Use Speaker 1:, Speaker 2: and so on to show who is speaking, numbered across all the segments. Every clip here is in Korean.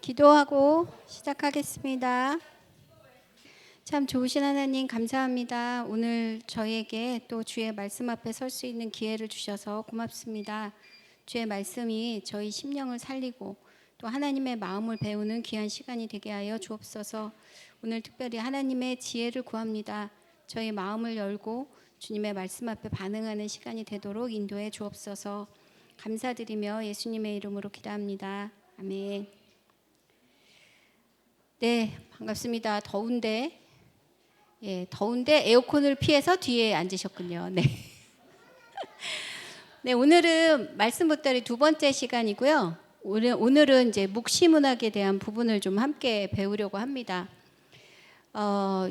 Speaker 1: 기도하고 시작하겠습니다. 참 좋으신 하나님 감사합니다. 오늘 저희에게 또 주의 말씀 앞에 설 수 있는 기회를 주셔서 고맙습니다. 주의 말씀이 저희 심령을 살리고 또 하나님의 마음을 배우는 귀한 시간이 되게 하여 주옵소서. 오늘 특별히 하나님의 지혜를 구합니다. 저희 마음을 열고 주님의 말씀 앞에 반응하는 시간이 되도록 인도해 주옵소서. 감사드리며 예수님의 이름으로 기도합니다. 아멘. 네, 반갑습니다. 더운데 에어컨을 피해서 뒤에 앉으셨군요. 네. 네, 오늘은 말씀 보따리 두 번째 시간이고요. 오늘은 이제 묵시문학에 대한 부분을 좀 함께 배우려고 합니다.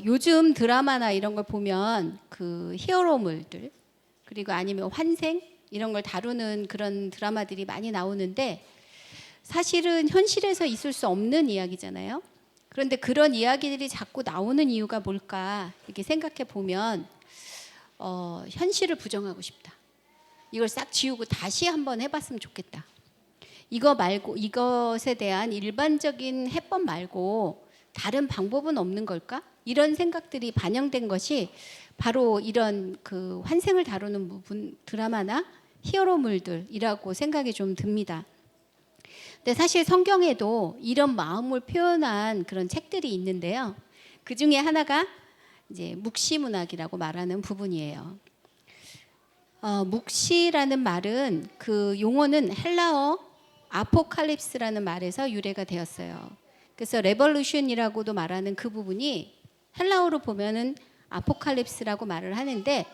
Speaker 1: 요즘 드라마나 이런 걸 보면 그 히어로물들 그리고 아니면 환생 이런 걸 다루는 그런 드라마들이 많이 나오는데 사실은 현실에서 있을 수 없는 이야기잖아요. 그런데 그런 이야기들이 자꾸 나오는 이유가 뭘까 이렇게 생각해 보면 현실을 부정하고 싶다. 이걸 싹 지우고 다시 한번 해봤으면 좋겠다. 이거 말고 이것에 대한 일반적인 해법 말고 다른 방법은 없는 걸까? 이런 생각들이 반영된 것이 바로 이런 그 환생을 다루는 부분 드라마나 히어로물들이라고 생각이 좀 듭니다. 근데 사실 성경에도 이런 마음을 표현한 그런 책들이 있는데요. 그 중에 하나가 이제 묵시문학이라고 말하는 부분이에요. 묵시라는 말은 그 용어는 헬라어 아포칼립스라는 말에서 유래가 되었어요. 그래서 레볼루션이라고도 말하는 그 부분이 헬라어로 보면은 아포칼립스라고 말을 하는데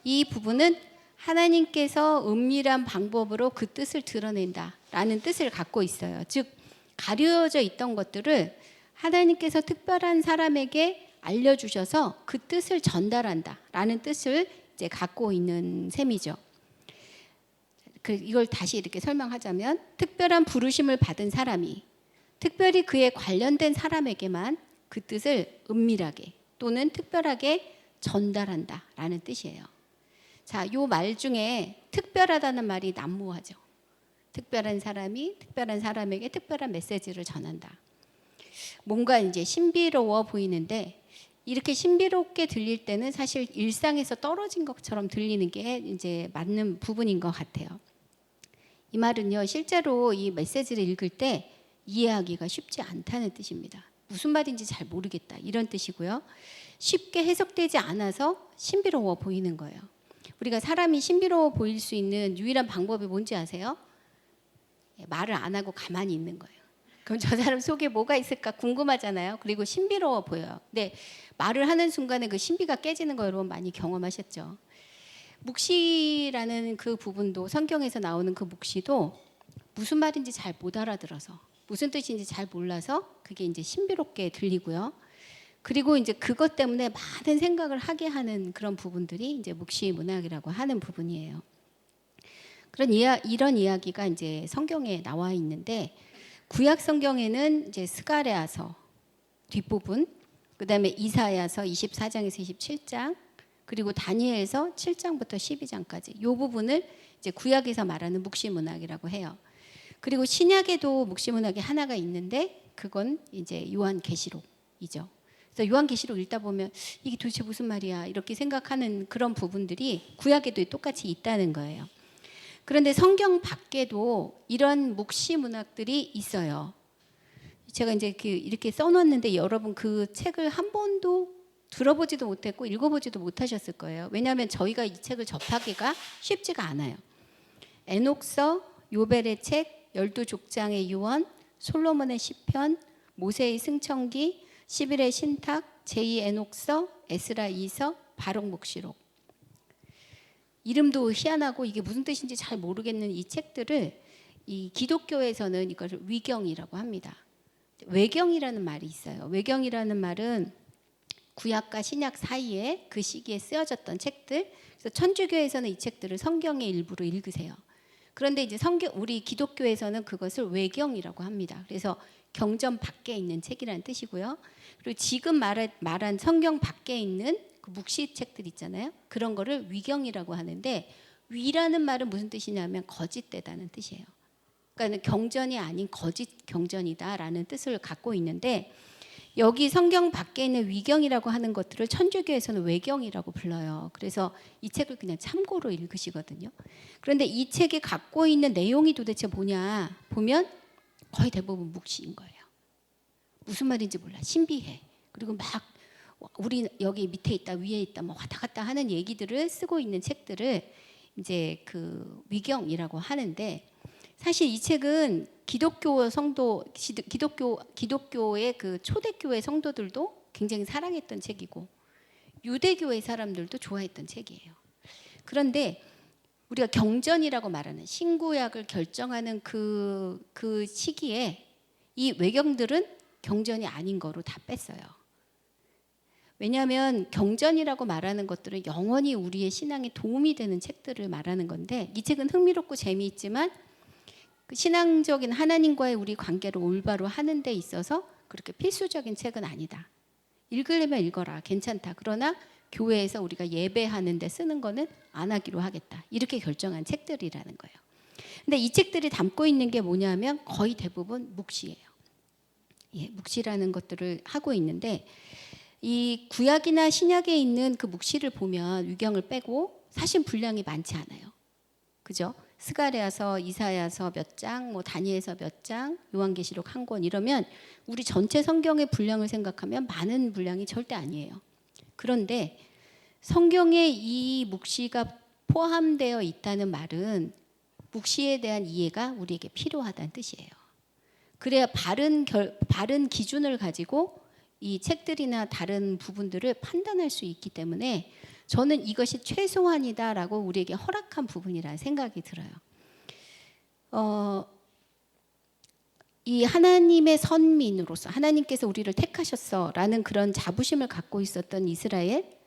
Speaker 1: 이 부분은 하나님께서 은밀한 방법으로 그 뜻을 드러낸다라는 뜻을 갖고 있어요. 즉 가려져 있던 것들을 하나님께서 특별한 사람에게 알려주셔서 그 뜻을 전달한다라는 뜻을 이제 갖고 있는 셈이죠. 이걸 다시 이렇게 설명하자면 특별한 부르심을 받은 사람이 특별히 그에 관련된 사람에게만 그 뜻을 은밀하게 또는 특별하게 전달한다라는 뜻이에요. 자, 요 말 중에 특별하다는 말이 난무하죠. 특별한 사람이 특별한 사람에게 특별한 메시지를 전한다. 뭔가 이제 신비로워 보이는데 이렇게 신비롭게 들릴 때는 사실 일상에서 떨어진 것처럼 들리는 게 이제 맞는 부분인 것 같아요. 이 말은요, 실제로 이 메시지를 읽을 때 이해하기가 쉽지 않다는 뜻입니다. 무슨 말인지 잘 모르겠다 이런 뜻이고요. 쉽게 해석되지 않아서 신비로워 보이는 거예요. 우리가 사람이 신비로워 보일 수 있는 유일한 방법이 뭔지 아세요? 말을 안 하고 가만히 있는 거예요. 그럼 저 사람 속에 뭐가 있을까 궁금하잖아요. 그리고 신비로워 보여요. 근데 말을 하는 순간에 그 신비가 깨지는 거 여러분 많이 경험하셨죠? 묵시라는 그 부분도 성경에서 나오는 그 묵시도 무슨 말인지 잘 못 알아들어서 무슨 뜻인지 잘 몰라서 그게 이제 신비롭게 들리고요. 그리고 이제 그것 때문에 많은 생각을 하게 하는 그런 부분들이 이제 묵시 문학이라고 하는 부분이에요. 이런 이야기가 이제 성경에 나와 있는데 구약 성경에는 이제 스가랴서 뒷부분, 그다음에 이사야서 24장에서 27장, 그리고 다니엘서 7장부터 12장까지 이 부분을 이제 구약에서 말하는 묵시 문학이라고 해요. 그리고 신약에도 묵시 문학이 하나가 있는데 그건 이제 요한계시록이죠. 그래서 요한계시록 읽다 보면 이게 도대체 무슨 말이야 이렇게 생각하는 그런 부분들이 구약에도 똑같이 있다는 거예요. 그런데 성경 밖에도 이런 묵시 문학들이 있어요. 제가 이제 이렇게 써놨는데 여러분 그 책을 한 번도 들어보지도 못했고 읽어보지도 못하셨을 거예요. 왜냐하면 저희가 이 책을 접하기가 쉽지가 않아요. 에녹서, 요벨의 책, 12족장의 유언, 솔로몬의 시편, 모세의 승천기, 11의 신탁, 제2 에녹서, 에스라 2서, 바록 묵시록. 이름도 희한하고 이게 무슨 뜻인지 잘 모르겠는 이 책들을 이 기독교에서는 이걸 위경이라고 합니다. 외경이라는 말이 있어요. 외경이라는 말은 구약과 신약 사이에 그 시기에 쓰여졌던 책들. 그래서 천주교에서는 이 책들을 성경의 일부로 읽으세요. 그런데 이제 우리 기독교에서는 그것을 외경이라고 합니다. 그래서 경전 밖에 있는 책이라는 뜻이고요. 그리고 지금 말한 성경 밖에 있는 그 묵시 책들 있잖아요. 그런 거를 위경이라고 하는데 위라는 말은 무슨 뜻이냐면 거짓되다는 뜻이에요. 그러니까 경전이 아닌 거짓 경전이다라는 뜻을 갖고 있는데, 여기 성경 밖에 있는 위경이라고 하는 것들을 천주교에서는 외경이라고 불러요. 그래서 이 책을 그냥 참고로 읽으시거든요. 그런데 이 책이 갖고 있는 내용이 도대체 뭐냐 보면 거의 대부분 묵시인 거예요. 무슨 말인지 몰라. 신비해. 그리고 막 우리 여기 밑에 있다 위에 있다 뭐 왔다 갔다 하는 얘기들을 쓰고 있는 책들을 이제 그 위경이라고 하는데, 사실 이 책은 기독교의 그 초대교회 성도들도 굉장히 사랑했던 책이고 유대교의 사람들도 좋아했던 책이에요. 그런데 우리가 경전이라고 말하는 신구약을 결정하는 그 시기에 이 외경들은 경전이 아닌 거로 다 뺐어요. 왜냐하면 경전이라고 말하는 것들은 영원히 우리의 신앙에 도움이 되는 책들을 말하는 건데, 이 책은 흥미롭고 재미있지만 그 신앙적인 하나님과의 우리 관계를 올바로 하는 데 있어서 그렇게 필수적인 책은 아니다. 읽으려면 읽어라. 괜찮다. 그러나 교회에서 우리가 예배하는 데 쓰는 거는 안 하기로 하겠다. 이렇게 결정한 책들이라는 거예요. 근데 이 책들이 담고 있는 게 뭐냐면 거의 대부분 묵시예요. 예, 묵시라는 것들을 하고 있는데, 이 구약이나 신약에 있는 그 묵시를 보면 위경을 빼고 사실 분량이 많지 않아요. 그죠? 스가랴서, 이사야서 몇 장, 뭐 다니엘서 몇 장, 요한계시록 한 권 이러면 우리 전체 성경의 분량을 생각하면 많은 분량이 절대 아니에요. 그런데 성경에 이 묵시가 포함되어 있다는 말은 묵시에 대한 이해가 우리에게 필요하다는 뜻이에요. 그래야 바른 기준을 가지고 이 책들이나 다른 부분들을 판단할 수 있기 때문에 저는 이것이 최소한이다라고 우리에게 허락한 부분이라는 생각이 들어요. 이 하나님의 선민으로서 하나님께서 우리를 택하셨어라는 그런 자부심을 갖고 있었던 이스라엘,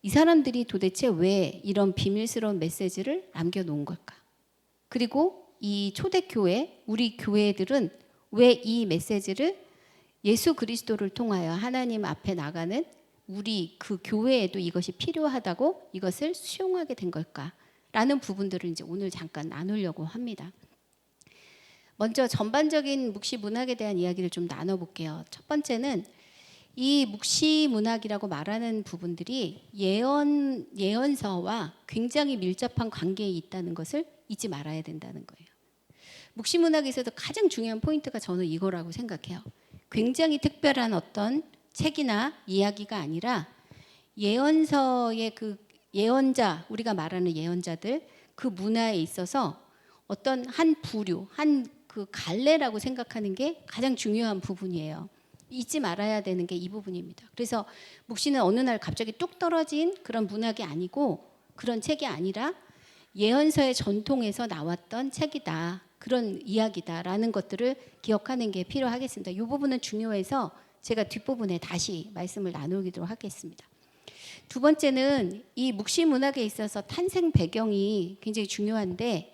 Speaker 1: 이 사람들이 도대체 왜 이런 비밀스러운 메시지를 남겨놓은 걸까? 그리고 이 초대교회, 우리 교회들은 왜 이 메시지를 예수 그리스도를 통하여 하나님 앞에 나가는 우리 그 교회에도 이것이 필요하다고 이것을 수용하게 된 걸까라는 부분들을 이제 오늘 잠깐 나누려고 합니다. 먼저 전반적인 묵시 문학에 대한 이야기를 좀 나눠볼게요. 첫 번째는 이 묵시 문학이라고 말하는 부분들이 예언서와 굉장히 밀접한 관계에 있다는 것을 잊지 말아야 된다는 거예요. 묵시 문학에서도 가장 중요한 포인트가 저는 이거라고 생각해요. 굉장히 특별한 어떤 책이나 이야기가 아니라 예언서의 그 예언자, 우리가 말하는 예언자들 그 문화에 있어서 어떤 한 부류, 한 그 갈래라고 생각하는 게 가장 중요한 부분이에요. 잊지 말아야 되는 게 이 부분입니다. 그래서 묵시는 어느 날 갑자기 뚝 떨어진 그런 문학이 아니고 그런 책이 아니라 예언서의 전통에서 나왔던 책이다. 그런 이야기다라는 것들을 기억하는 게 필요하겠습니다. 이 부분은 중요해서 제가 뒷부분에 다시 말씀을 나누도록 하겠습니다. 두 번째는 이 묵시 문학에 있어서 탄생 배경이 굉장히 중요한데,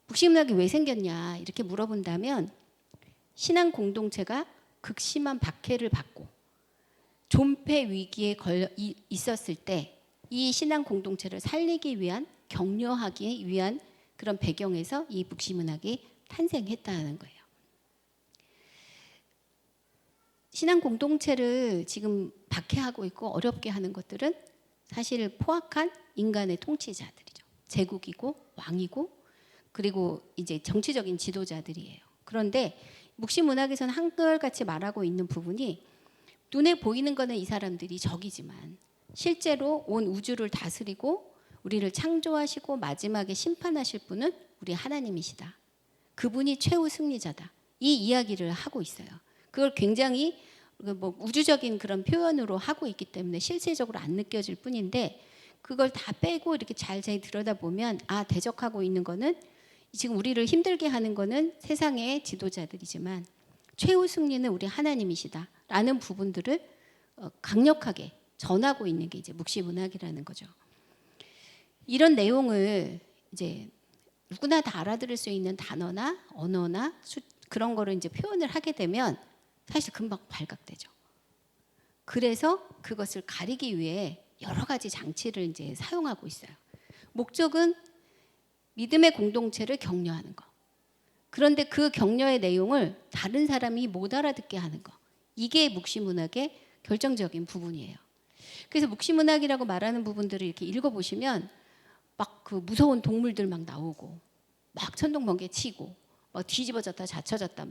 Speaker 1: 묵시 문학이 왜 생겼냐 이렇게 물어본다면 신앙 공동체가 극심한 박해를 받고 존폐 위기에 있었을 때 이 신앙 공동체를 살리기 위한, 격려하기 위한 그런 배경에서 이 묵시 문학이 탄생했다는 거예요. 신앙 공동체를 지금 박해하고 있고 어렵게 하는 것들은 사실 포악한 인간의 통치자들이죠. 제국이고 왕이고 그리고 이제 정치적인 지도자들이에요. 그런데 묵시 문학에서는 한결같이 말하고 있는 부분이 눈에 보이는 거는 이 사람들이 적이지만 실제로 온 우주를 다스리고 우리를 창조하시고 마지막에 심판하실 분은 우리 하나님이시다. 그분이 최후 승리자다. 이 이야기를 하고 있어요. 그걸 굉장히 뭐 우주적인 그런 표현으로 하고 있기 때문에 실제적으로 안 느껴질 뿐인데, 그걸 다 빼고 이렇게 잘 들여다보면 대적하고 있는 거는 지금 우리를 힘들게 하는 거는 세상의 지도자들이지만 최후 승리는 우리 하나님이시다 라는 부분들을 강력하게 전하고 있는 게 이제 묵시 문학이라는 거죠. 이런 내용을 이제 누구나 다 알아들을 수 있는 단어나 언어나 그런 거를 이제 표현을 하게 되면 사실 금방 발각되죠. 그래서 그것을 가리기 위해 여러 가지 장치를 이제 사용하고 있어요. 목적은 믿음의 공동체를 격려하는 거. 그런데 그 격려의 내용을 다른 사람이 못 알아듣게 하는 거. 이게 묵시문학의 결정적인 부분이에요. 그래서 묵시문학이라고 말하는 부분들을 이렇게 읽어보시면 막 그 무서운 동물들 막 나오고 막 천둥번개 치고 막 뒤집어졌다 자쳐졌다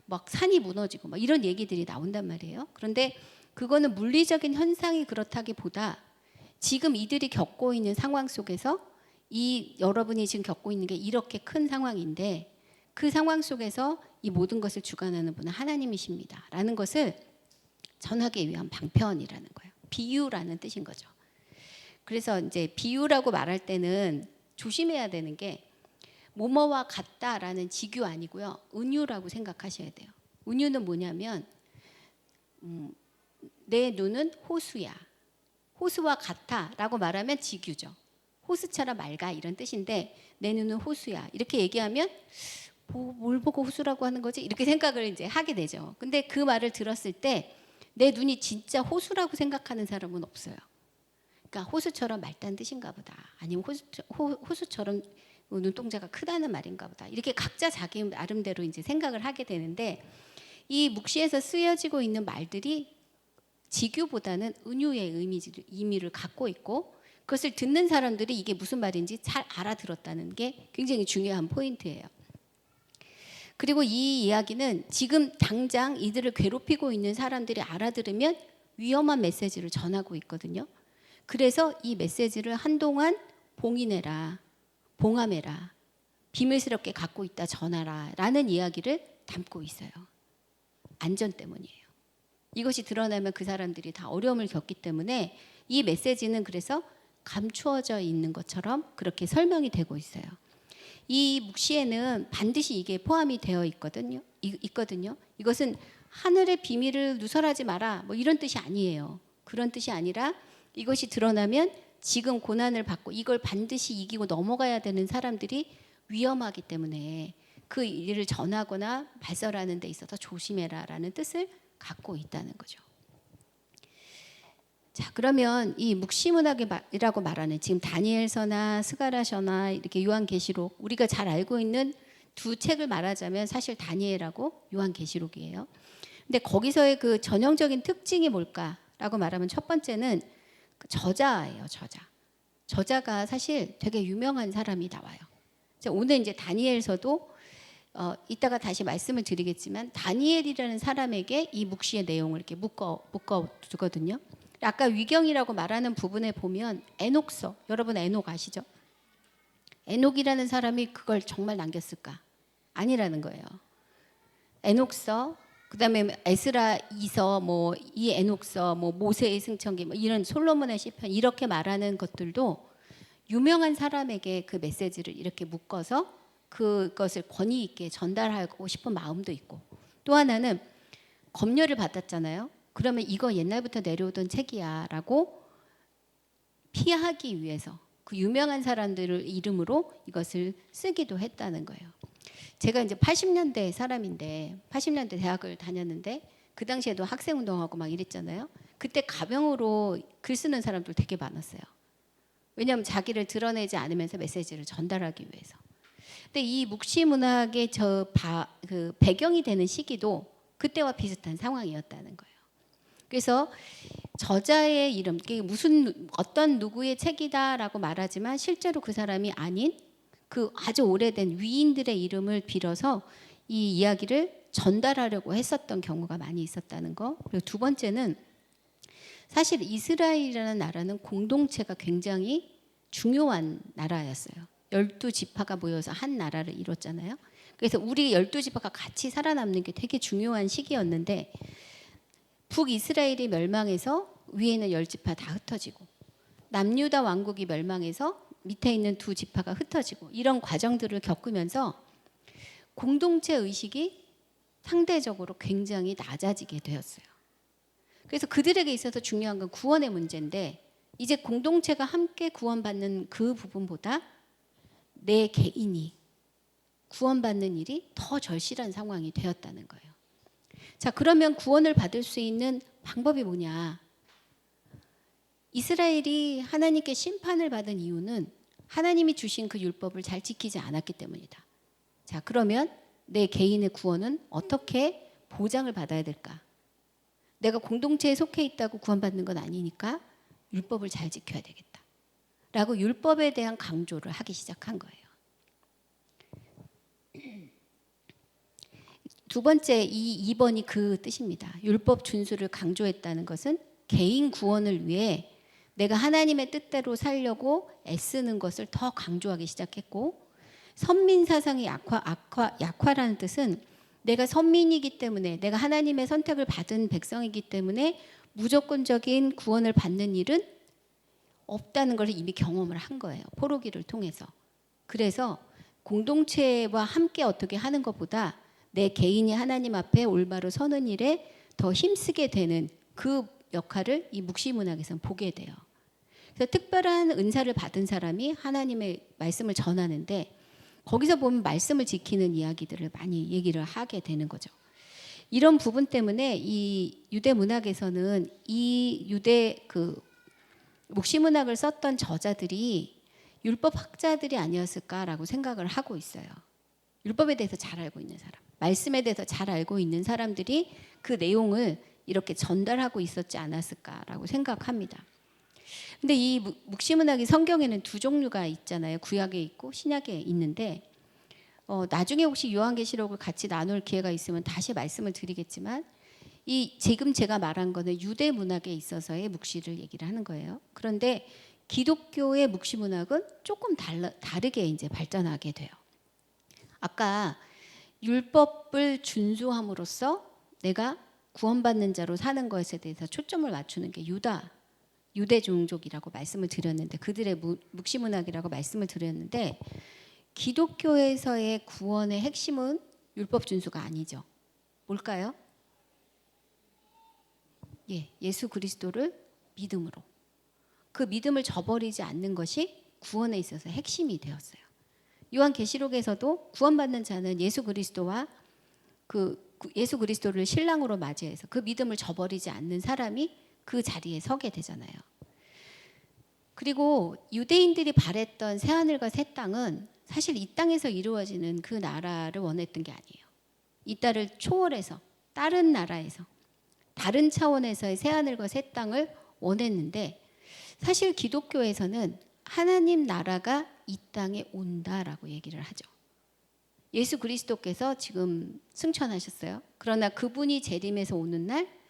Speaker 1: 막 산이 무너지고 막 이런 얘기들이 나온단 말이에요. 그런데 그거는 물리적인 현상이 그렇다기보다 지금 이들이 겪고 있는 상황 속에서 이 여러분이 지금 겪고 있는 게 이렇게 큰 상황인데 그 상황 속에서 이 모든 것을 주관하는 분은 하나님이십니다. 라는 것을 전하기 위한 방편이라는 거예요. 비유라는 뜻인 거죠. 그래서 이제 비유라고 말할 때는 조심해야 되는 게 뭐뭐와 같다라는 직유 아니고요. 은유라고 생각하셔야 돼요. 은유는 뭐냐면 내 눈은 호수야. 호수와 같아라고 말하면 직유죠. 호수처럼 맑아 이런 뜻인데 내 눈은 호수야. 이렇게 얘기하면 뭘 보고 호수라고 하는 거지? 이렇게 생각을 이제 하게 되죠. 근데 그 말을 들었을 때 내 눈이 진짜 호수라고 생각하는 사람은 없어요. 그러니까 호수처럼 맑다는 뜻인가 보다. 아니면 호수처럼 눈동자가 크다는 말인가 보다. 이렇게 각자 자기 나름대로 이제 생각을 하게 되는데 이 묵시에서 쓰여지고 있는 말들이 직유보다는 은유의 의미를 갖고 있고 그것을 듣는 사람들이 이게 무슨 말인지 잘 알아들었다는 게 굉장히 중요한 포인트예요. 그리고 이 이야기는 지금 당장 이들을 괴롭히고 있는 사람들이 알아들으면 위험한 메시지를 전하고 있거든요. 그래서 이 메시지를 한동안 봉인해라, 봉함해라, 비밀스럽게 갖고 있다 전하라 라는 이야기를 담고 있어요. 안전 때문이에요. 이것이 드러나면 그 사람들이 다 어려움을 겪기 때문에 이 메시지는 그래서 감추어져 있는 것처럼 그렇게 설명이 되고 있어요. 이 묵시에는 반드시 이게 포함이 되어 있거든요. 이것은 하늘의 비밀을 누설하지 마라 뭐 이런 뜻이 아니에요. 그런 뜻이 아니라 이것이 드러나면 지금 고난을 받고 이걸 반드시 이기고 넘어가야 되는 사람들이 위험하기 때문에 그 일을 전하거나 발설하는 데 있어서 조심해라라는 뜻을 갖고 있다는 거죠. 자, 그러면 이 묵시문학이라고 말하는 지금 다니엘서나 스가랴서나 이렇게 요한계시록 우리가 잘 알고 있는 두 책을 말하자면 사실 다니엘하고 요한계시록이에요. 근데 거기서의 그 전형적인 특징이 뭘까라고 말하면 첫 번째는 그 저자예요, 저자. 저자가 사실 되게 유명한 사람이 나와요. 오늘 이제 다니엘서도 이따가 다시 말씀을 드리겠지만 다니엘이라는 사람에게 이 묵시의 내용을 이렇게 묶어 두거든요. 아까 위경이라고 말하는 부분에 보면 에녹서, 여러분 에녹 아시죠? 에녹이라는 사람이 그걸 정말 남겼을까? 아니라는 거예요. 에녹서, 그다음에 에스라 2서, 뭐 이 에녹서, 뭐 모세의 승천기, 뭐 이런 솔로몬의 시편 이렇게 말하는 것들도 유명한 사람에게 그 메시지를 이렇게 묶어서 그것을 권위 있게 전달하고 싶은 마음도 있고 또 하나는 검열을 받았잖아요. 그러면 이거 옛날부터 내려오던 책이야 라고 피하기 위해서 그 유명한 사람들의 이름으로 이것을 쓰기도 했다는 거예요. 제가 이제 80년대 사람인데 80년대 대학을 다녔는데 그 당시에도 학생운동하고 막 이랬잖아요. 그때 가병으로 글 쓰는 사람들 되게 많았어요. 왜냐하면 자기를 드러내지 않으면서 메시지를 전달하기 위해서. 근데 이 묵시문학의 그 배경이 되는 시기도 그때와 비슷한 상황이었다는 거예요. 그래서 저자의 이름, 무슨 어떤 누구의 책이다라고 말하지만 실제로 그 사람이 아닌 그 아주 오래된 위인들의 이름을 빌어서 이 이야기를 전달하려고 했었던 경우가 많이 있었다는 거. 그리고 두 번째는 사실 이스라엘이라는 나라는 공동체가 굉장히 중요한 나라였어요. 12지파가 모여서 한 나라를 이뤘잖아요. 그래서 우리 12지파가 같이 살아남는 게 되게 중요한 시기였는데 북이스라엘이 멸망해서 위에 있는 10지파 다 흩어지고 남유다 왕국이 멸망해서 밑에 있는 두 지파가 흩어지고 이런 과정들을 겪으면서 공동체 의식이 상대적으로 굉장히 낮아지게 되었어요. 그래서 그들에게 있어서 중요한 건 구원의 문제인데 이제 공동체가 함께 구원받는 그 부분보다 내 개인이 구원받는 일이 더 절실한 상황이 되었다는 거예요. 자, 그러면 구원을 받을 수 있는 방법이 뭐냐? 이스라엘이 하나님께 심판을 받은 이유는 하나님이 주신 그 율법을 잘 지키지 않았기 때문이다. 자, 그러면 내 개인의 구원은 어떻게 보장을 받아야 될까? 내가 공동체에 속해 있다고 구원받는 건 아니니까 율법을 잘 지켜야 되겠다. 라고 율법에 대한 강조를 하기 시작한 거예요. 두 번째, 이 2번이 그 뜻입니다. 율법 준수를 강조했다는 것은 개인 구원을 위해 내가 하나님의 뜻대로 살려고 애쓰는 것을 더 강조하기 시작했고, 선민사상의 약화라는 뜻은 내가 선민이기 때문에, 내가 하나님의 선택을 받은 백성이기 때문에 무조건적인 구원을 받는 일은 없다는 걸 이미 경험을 한 거예요. 포로기를 통해서. 그래서 공동체와 함께 어떻게 하는 것보다 내 개인이 하나님 앞에 올바로 서는 일에 더 힘쓰게 되는 그 역할을 이 묵시문학에서는 보게 돼요. 그래서 특별한 은사를 받은 사람이 하나님의 말씀을 전하는데, 거기서 보면 말씀을 지키는 이야기들을 많이 얘기를 하게 되는 거죠. 이런 부분 때문에 이 유대 문학에서는 이 유대 묵시문학을 썼던 저자들이 율법 학자들이 아니었을까라고 생각을 하고 있어요. 율법에 대해서 잘 알고 있는 사람, 말씀에 대해서 잘 알고 있는 사람들이 그 내용을 이렇게 전달하고 있었지 않았을까라고 생각합니다. 근데 이 묵시문학이 성경에는 두 종류가 있잖아요. 구약에 있고 신약에 있는데, 나중에 혹시 요한계시록을 같이 나눌 기회가 있으면 다시 말씀을 드리겠지만, 이 지금 제가 말한 거는 유대 문학에 있어서의 묵시를 얘기를 하는 거예요. 그런데 기독교의 묵시 문학은 조금 다르게 이제 발전하게 돼요. 아까 율법을 준수함으로써 내가 구원받는 자로 사는 것에 대해서 초점을 맞추는 게 유대 종족이라고 말씀을 드렸는데, 그들의 묵시 문학이라고 말씀을 드렸는데, 기독교에서의 구원의 핵심은 율법 준수가 아니죠. 뭘까요? 예수 그리스도를 믿음으로, 그 믿음을 저버리지 않는 것이 구원에 있어서 핵심이 되었어요. 요한계시록에서도 구원받는 자는 예수 그리스도와 예수 그리스도를 신랑으로 맞이해서 그 믿음을 저버리지 않는 사람이 그 자리에 서게 되잖아요. 그리고 유대인들이 바랬던 새하늘과 새 땅은 사실 이 땅에서 이루어지는 그 나라를 원했던 게 아니에요. 이 땅을 초월해서 다른 나라에서 다른 차원에서의 새하늘과 새 땅을 원했는데, 사실 기독교에서는 하나님 나라가 이 땅에 온다라고 얘기를 하죠. 예수 그리스도께서 지금 승천하셨어요. 그러나 그분이 재림해서 오는 날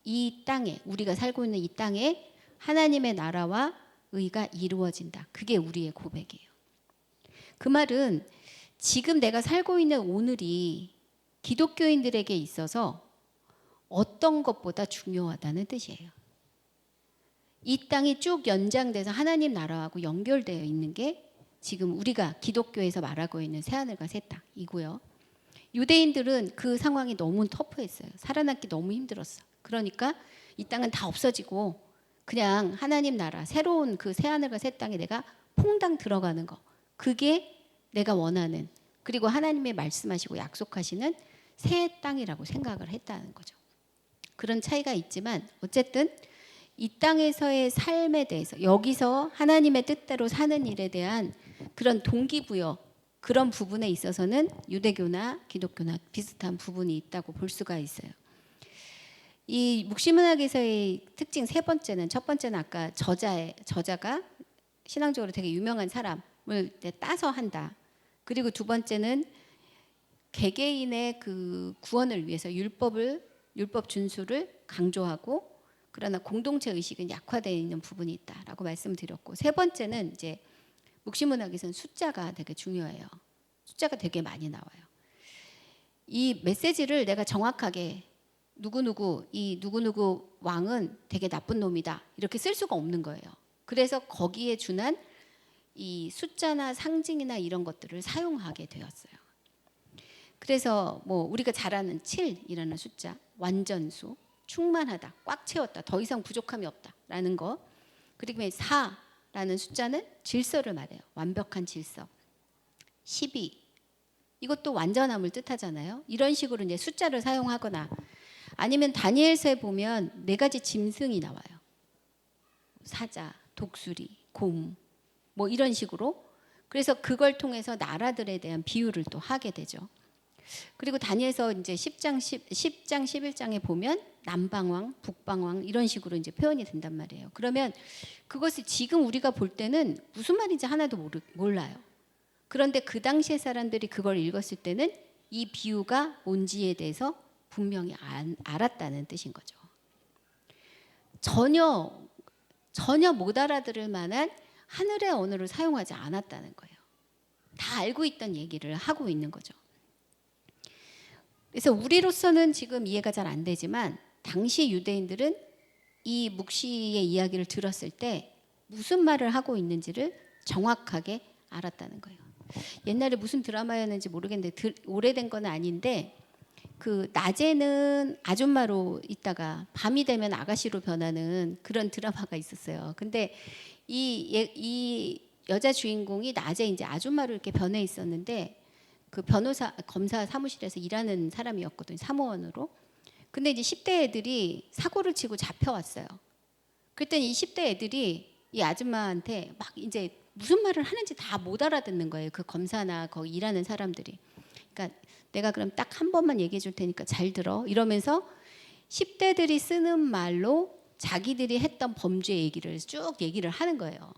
Speaker 1: 이 땅에, 우리가 살고 있는 이 땅에 하나님의 나라와 의가 이루어진다. 그게 우리의 고백이에요. 그 말은 지금 내가 살고 있는 오늘이 기독교인들에게 있어서 어떤 것보다 중요하다는 뜻이에요. 이 땅이 쭉 연장돼서 하나님 나라하고 연결되어 있는 게 지금 우리가 기독교에서 말하고 있는 새하늘과 새 땅이고요. 유대인들은 그 상황이 너무 터프했어요. 살아남기 너무 힘들었어. 그러니까 이 땅은 다 없어지고 그냥 하나님 나라, 새로운 그 새하늘과 새 땅에 내가 퐁당 들어가는 거, 그게 내가 원하는, 그리고 하나님의 말씀하시고 약속하시는 새 땅이라고 생각을 했다는 거죠. 그런 차이가 있지만 어쨌든 이 땅에서의 삶에 대해서, 여기서 하나님의 뜻대로 사는 일에 대한 그런 동기부여, 그런 부분에 있어서는 유대교나 기독교나 비슷한 부분이 있다고 볼 수가 있어요. 이 묵시문학에서의 특징 세 번째는, 첫 번째는 아까 저자가 신앙적으로 되게 유명한 사람을 따서 한다. 그리고 두 번째는 개개인의 그 구원을 위해서 율법 준수를 강조하고, 그러나 공동체 의식은 약화되어 있는 부분이 있다라고 말씀드렸고, 세 번째는 이제 묵시문학에서는 숫자가 되게 중요해요. 숫자가 되게 많이 나와요. 이 메시지를 내가 정확하게 누구누구 왕은 되게 나쁜 놈이다 이렇게 쓸 수가 없는 거예요. 그래서 거기에 준한 이 숫자나 상징이나 이런 것들을 사용하게 되었어요. 그래서 뭐 우리가 잘 아는 7이라는 숫자, 완전수, 충만하다, 꽉 채웠다, 더 이상 부족함이 없다라는 거. 그리고 4라는 숫자는 질서를 말해요. 완벽한 질서. 12, 이것도 완전함을 뜻하잖아요. 이런 식으로 이제 숫자를 사용하거나, 아니면 다니엘서에 보면 4가지 짐승이 나와요. 사자, 독수리, 곰, 뭐 이런 식으로. 그래서 그걸 통해서 나라들에 대한 비유를 또 하게 되죠. 그리고 다니엘서 이제 10장 11장에 보면 남방왕, 북방왕 이런 식으로 이제 표현이 된단 말이에요. 그러면 그것을 지금 우리가 볼 때는 무슨 말인지 하나도 몰라요. 그런데 그 당시의 사람들이 그걸 읽었을 때는 이 비유가 뭔지에 대해서 분명히 알았다는 뜻인 거죠. 전혀 못 알아들을 만한 하늘의 언어를 사용하지 않았다는 거예요. 다 알고 있던 얘기를 하고 있는 거죠. 그래서 우리로서는 지금 이해가 잘 안 되지만 당시 유대인들은 이 묵시의 이야기를 들었을 때 무슨 말을 하고 있는지를 정확하게 알았다는 거예요. 옛날에 무슨 드라마였는지 모르겠는데 오래된 건 아닌데 그 낮에는 아줌마로 있다가 밤이 되면 아가씨로 변하는 그런 드라마가 있었어요. 근데 이 여자 주인공이 낮에 이제 아줌마로 이렇게 변해 있었는데 그 검사 사무실에서 일하는 사람이었거든요. 사무원으로. 근데 이제 10대 애들이 사고를 치고 잡혀왔어요. 그랬더니 이 10대 애들이 이 아줌마한테 막 이제 무슨 말을 하는지 다 못 알아듣는 거예요. 그 검사나 거기 일하는 사람들이. 그러니까 내가 그럼 딱 한 번만 얘기해 줄 테니까 잘 들어. 이러면서 10대들이 쓰는 말로 자기들이 했던 범죄 얘기를 쭉 얘기를 하는 거예요.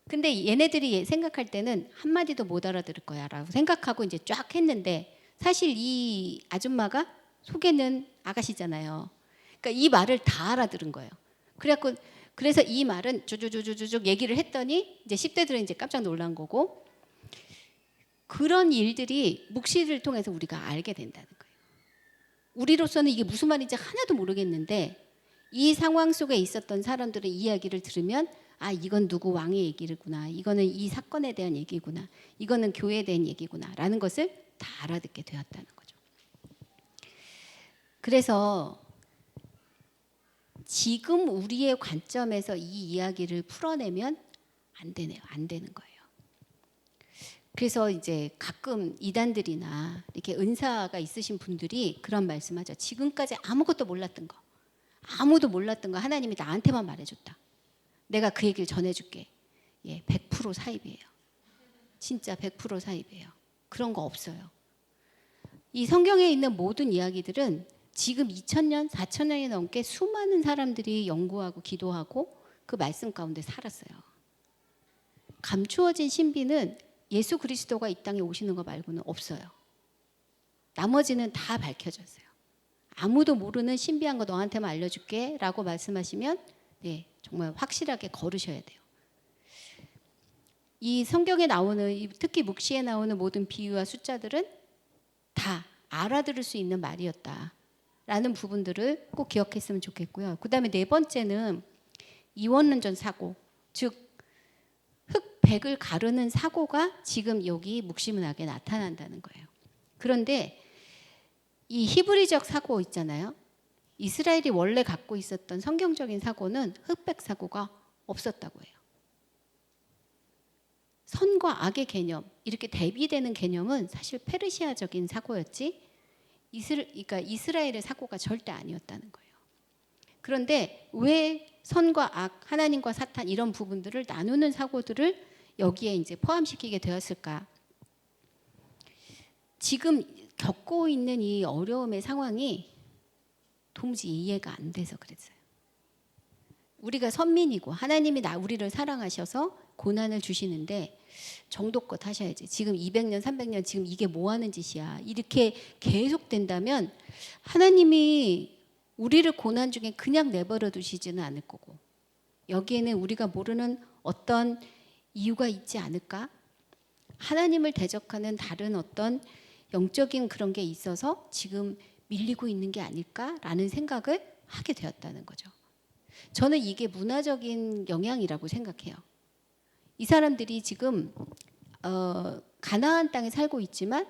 Speaker 1: 근데 얘네들이 생각할 때는 한마디도 못 알아들을 거야 라고 생각하고 이제 쫙 했는데 사실 이 아줌마가 속에는 아가씨잖아요. 그러니까 이 말을 다 알아들은 거예요. 그래서 이 말은 쭉쭉쭉쭉 얘기를 했더니 이제 10대들은 이제 깜짝 놀란 거고 그런 일들이 묵시를 통해서 우리가 알게 된다는 거예요. 우리로서는 이게 무슨 말인지 하나도 모르겠는데 이 상황 속에 있었던 사람들의 이야기를 들으면 아 이건 누구 왕의 얘기구나. 이거는 이 사건에 대한 얘기구나. 이거는 교회에 대한 얘기구나. 라는 것을 다 알아듣게 되었다는 거죠. 그래서 지금 우리의 관점에서 이 이야기를 풀어내면 안 되네요. 안 되는 거예요. 그래서 이제 가끔 이단들이나 이렇게 은사가 있으신 분들이 그런 말씀하죠. 지금까지 아무것도 몰랐던 거. 아무도 몰랐던 거 하나님이 나한테만 말해줬다. 내가 그 얘기를 전해줄게. 예, 100% 사입이에요. 진짜 100% 사입이에요. 그런 거 없어요. 이 성경에 있는 모든 이야기들은 지금 2000년, 4000년이 넘게 수많은 사람들이 연구하고 기도하고 그 말씀 가운데 살았어요. 감추어진 신비는 예수 그리스도가 이 땅에 오시는 거 말고는 없어요. 나머지는 다 밝혀졌어요. 아무도 모르는 신비한 거 너한테만 알려줄게 라고 말씀하시면 네, 정말 확실하게 걸으셔야 돼요. 이 성경에 나오는 특히 묵시에 나오는 모든 비유와 숫자들은 다 알아들을 수 있는 말이었다라는 부분들을 꼭 기억했으면 좋겠고요. 그 다음에 네 번째는 이원론전 사고, 즉 흑백을 가르는 사고가 지금 여기 묵시문학에 나타난다는 거예요. 그런데 이 히브리적 사고 있잖아요. 이스라엘이 원래 갖고 있었던 성경적인 사고는 흑백 사고가 없었다고 해요. 선과 악의 개념, 이렇게 대비되는 개념은 사실 페르시아적인 사고였지 그러니까 이스라엘의 사고가 절대 아니었다는 거예요. 그런데 왜 선과 악, 하나님과 사탄 이런 부분들을 나누는 사고들을 여기에 이제 포함시키게 되었을까? 지금 겪고 있는 이 어려움의 상황이 도무지 이해가 안 돼서 그랬어요. 우리가 선민이고 하나님이 우리를 사랑하셔서 고난을 주시는데 정도껏 하셔야지. 지금 200년, 300년 지금 이게 뭐 하는 짓이야. 이렇게 계속 된다면 하나님이 우리를 고난 중에 그냥 내버려 두시지는 않을 거고 여기에는 우리가 모르는 어떤 이유가 있지 않을까? 하나님을 대적하는 다른 어떤 영적인 그런 게 있어서 지금 밀리고 있는 게 아닐까라는 생각을 하게 되었다는 거죠. 저는 이게 문화적인 영향이라고 생각해요. 이 사람들이 지금 가나안 땅에 살고 있지만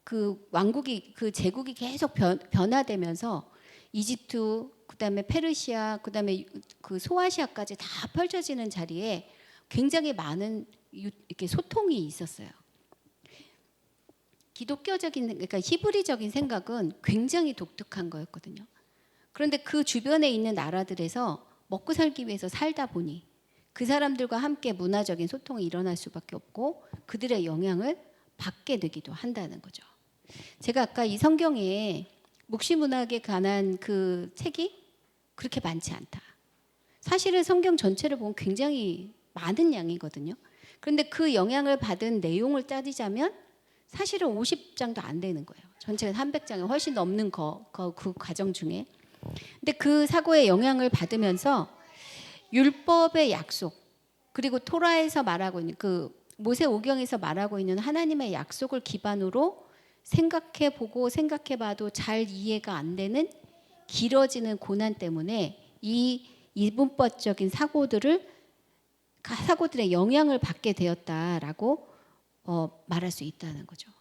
Speaker 1: 그 왕국이 그 제국이 계속 변화되면서 이집트, 그다음에 페르시아, 그다음에 그 소아시아까지 다 펼쳐지는 자리에 굉장히 많은 이렇게 소통이 있었어요. 기독교적인, 그러니까 히브리적인 생각은 굉장히 독특한 거였거든요. 그런데 그 주변에 있는 나라들에서 먹고 살기 위해서 살다 보니 그 사람들과 함께 문화적인 소통이 일어날 수밖에 없고 그들의 영향을 받게 되기도 한다는 거죠. 제가 아까 이 성경에 묵시문학에 관한 그 책이 그렇게 많지 않다. 사실은 성경 전체를 보면 굉장히 많은 양이거든요. 그런데 그 영향을 받은 내용을 따지자면 사실은 50장도 안 되는 거예요. 전체가 300장이 훨씬 넘는 그 과정 중에. 근데 그 사고의 영향을 받으면서 율법의 약속, 그리고 토라에서 말하고 있는 그 모세오경에서 말하고 있는 하나님의 약속을 기반으로 생각해보고 생각해봐도 잘 이해가 안 되는 길어지는 고난 때문에 이 이분법적인 사고들의 영향을 받게 되었다라고 말할 수 있다는 거죠.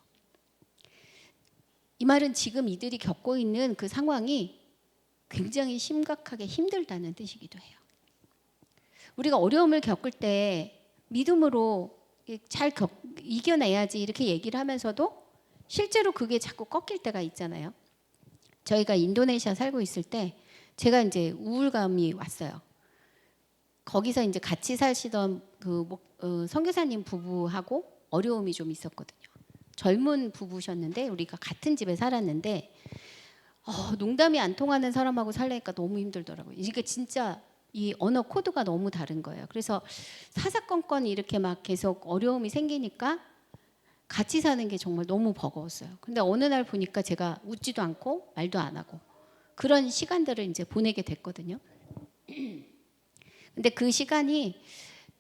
Speaker 1: 이 말은 지금 이들이 겪고 있는 그 상황이 굉장히 심각하게 힘들다는 뜻이기도 해요. 우리가 어려움을 겪을 때 믿음으로 잘 이겨내야지 이렇게 얘기를 하면서도 실제로 그게 자꾸 꺾일 때가 있잖아요. 저희가 인도네시아 살고 있을 때 제가 이제 우울감이 왔어요. 거기서 이제 같이 사시던 그 선교사님 부부하고 어려움이 좀 있었거든요. 젊은 부부셨는데 우리가 같은 집에 살았는데 농담이 안 통하는 사람하고 살려니까 너무 힘들더라고요. 이게 진짜 이 언어 코드가 너무 다른 거예요. 그래서 사사건건 이렇게 막 계속 어려움이 생기니까 같이 사는 게 정말 너무 버거웠어요. 근데 어느 날 보니까 제가 웃지도 않고 말도 안 하고 그런 시간들을 이제 보내게 됐거든요. 근데 그 시간이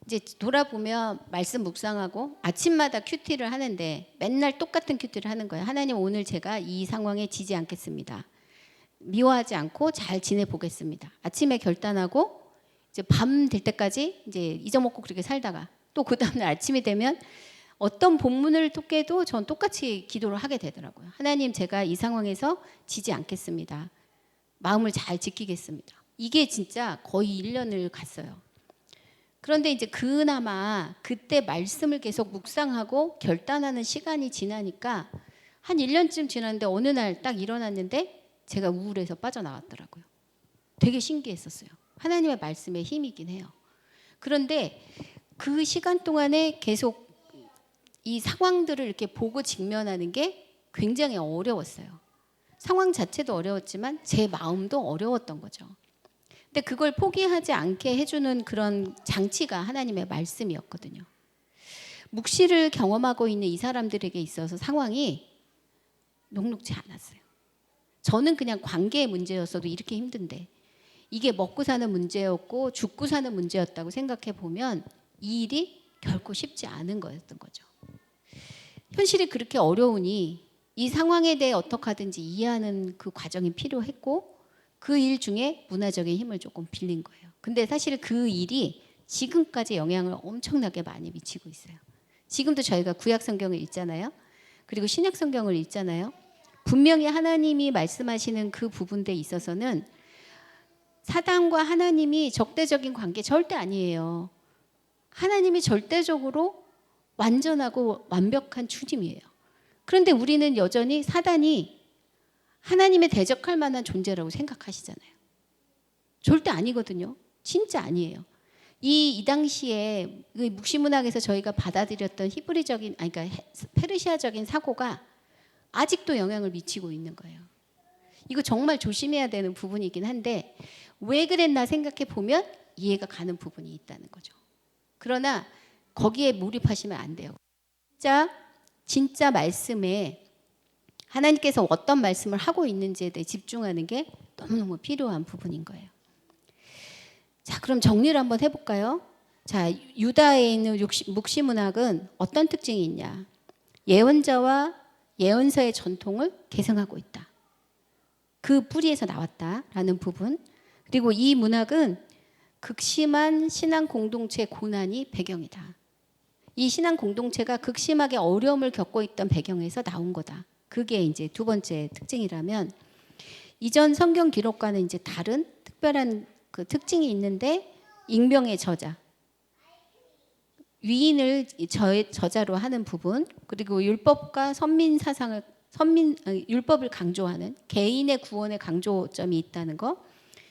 Speaker 1: 이제 돌아보면 말씀 묵상하고 아침마다 큐티를 하는데 맨날 똑같은 큐티를 하는 거예요. 하나님, 오늘 제가 이 상황에 지지 않겠습니다. 미워하지 않고 잘 지내보겠습니다. 아침에 결단하고 이제 밤 될 때까지 이제 잊어먹고 그렇게 살다가 또 그 다음날 아침이 되면 어떤 본문을 깨도 전 똑같이 기도를 하게 되더라고요. 하나님, 제가 이 상황에서 지지 않겠습니다. 마음을 잘 지키겠습니다. 이게 진짜 거의 1년을 갔어요. 그런데 이제 그나마 그때 말씀을 계속 묵상하고 결단하는 시간이 지나니까 한 1년쯤 지났는데 어느 날 딱 일어났는데 제가 우울해서 빠져나왔더라고요. 되게 신기했었어요. 하나님의 말씀의 힘이긴 해요. 그런데 그 시간 동안에 계속 이 상황들을 이렇게 보고 직면하는 게 굉장히 어려웠어요. 상황 자체도 어려웠지만 제 마음도 어려웠던 거죠. 근데 그걸 포기하지 않게 해주는 그런 장치가 하나님의 말씀이었거든요. 묵시를 경험하고 있는 이 사람들에게 있어서 상황이 녹록지 않았어요. 저는 그냥 관계의 문제였어도 이렇게 힘든데 이게 먹고 사는 문제였고 죽고 사는 문제였다고 생각해 보면 이 일이 결코 쉽지 않은 거였던 거죠. 현실이 그렇게 어려우니 이 상황에 대해 어떻게 하든지 이해하는 그 과정이 필요했고 그 일 중에 문화적인 힘을 조금 빌린 거예요. 근데 사실 그 일이 지금까지 영향을 엄청나게 많이 미치고 있어요. 지금도 저희가 구약 성경을 읽잖아요. 그리고 신약 성경을 읽잖아요. 분명히 하나님이 말씀하시는 그 부분에 있어서는 사단과 하나님이 적대적인 관계 절대 아니에요. 하나님이 절대적으로 완전하고 완벽한 주님이에요. 그런데 우리는 여전히 사단이 하나님의 대적할 만한 존재라고 생각하시잖아요. 절대 아니거든요. 진짜 아니에요. 이 당시에 묵시문학에서 저희가 받아들였던 히브리적인, 그러니까 페르시아적인 사고가 아직도 영향을 미치고 있는 거예요. 이거 정말 조심해야 되는 부분이긴 한데 왜 그랬나 생각해 보면 이해가 가는 부분이 있다는 거죠. 그러나 거기에 몰입하시면 안 돼요. 진짜 말씀에 하나님께서 어떤 말씀을 하고 있는지에 대해 집중하는 게 너무너무 필요한 부분인 거예요. 자, 그럼 정리를 한번 해볼까요? 자, 유다에 있는 묵시문학은 어떤 특징이 있냐? 예언자와 예언서의 전통을 계승하고 있다. 그 뿌리에서 나왔다라는 부분. 그리고 이 문학은 극심한 신앙 공동체 고난이 배경이다. 이 신앙 공동체가 극심하게 어려움을 겪고 있던 배경에서 나온 거다. 그게 이제 두 번째 특징이라면 이전 성경 기록과는 이제 다른 특별한 그 특징이 있는데 익명의 저자, 위인을 저자로 하는 부분, 그리고 율법과 율법을 강조하는 개인의 구원의 강조점이 있다는 거,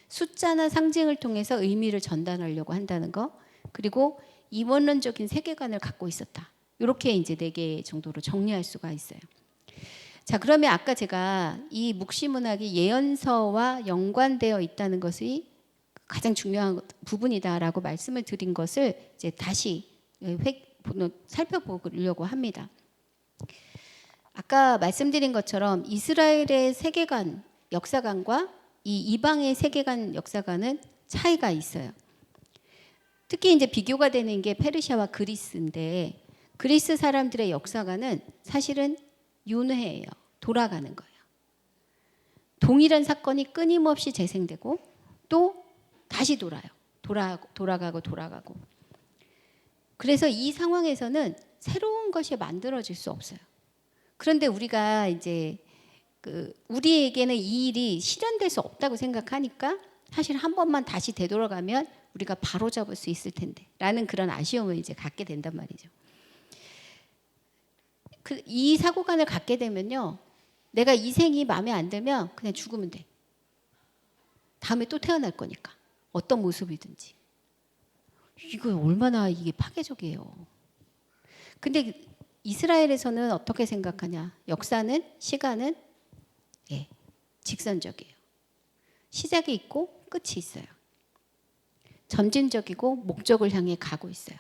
Speaker 1: 숫자나 상징을 통해서 의미를 전달하려고 한다는 거, 그리고 이원론적인 세계관을 갖고 있었다. 이렇게 이제 4개 정도로 정리할 수가 있어요. 자, 그러면 아까 제가 이 묵시문학이 예언서와 연관되어 있다는 것이 가장 중요한 부분이다라고 말씀을 드린 것을 이제 다시 살펴보려고 합니다. 아까 말씀드린 것처럼 이스라엘의 세계관, 역사관과 이 이방의 세계관, 역사관은 차이가 있어요. 특히 이제 비교가 되는 게 페르시아와 그리스인데, 그리스 사람들의 역사관은 사실은 윤회예요. 돌아가는 거예요. 동일한 사건이 끊임없이 재생되고 또 다시 돌아요. 돌아가고. 그래서 이 상황에서는 새로운 것이 만들어질 수 없어요. 그런데 우리가 이제 우리에게는 이 일이 실현될 수 없다고 생각하니까 사실 한 번만 다시 되돌아가면 우리가 바로 잡을 수 있을 텐데 라는 그런 아쉬움을 이제 갖게 된단 말이죠. 이 사고관을 갖게 되면요, 내가 이 생이 마음에 안 들면 그냥 죽으면 돼. 다음에 또 태어날 거니까, 어떤 모습이든지. 이거 얼마나 이게 파괴적이에요. 근데 이스라엘에서는 어떻게 생각하냐? 역사는, 시간은 직선적이에요. 시작이 있고 끝이 있어요. 점진적이고 목적을 향해 가고 있어요.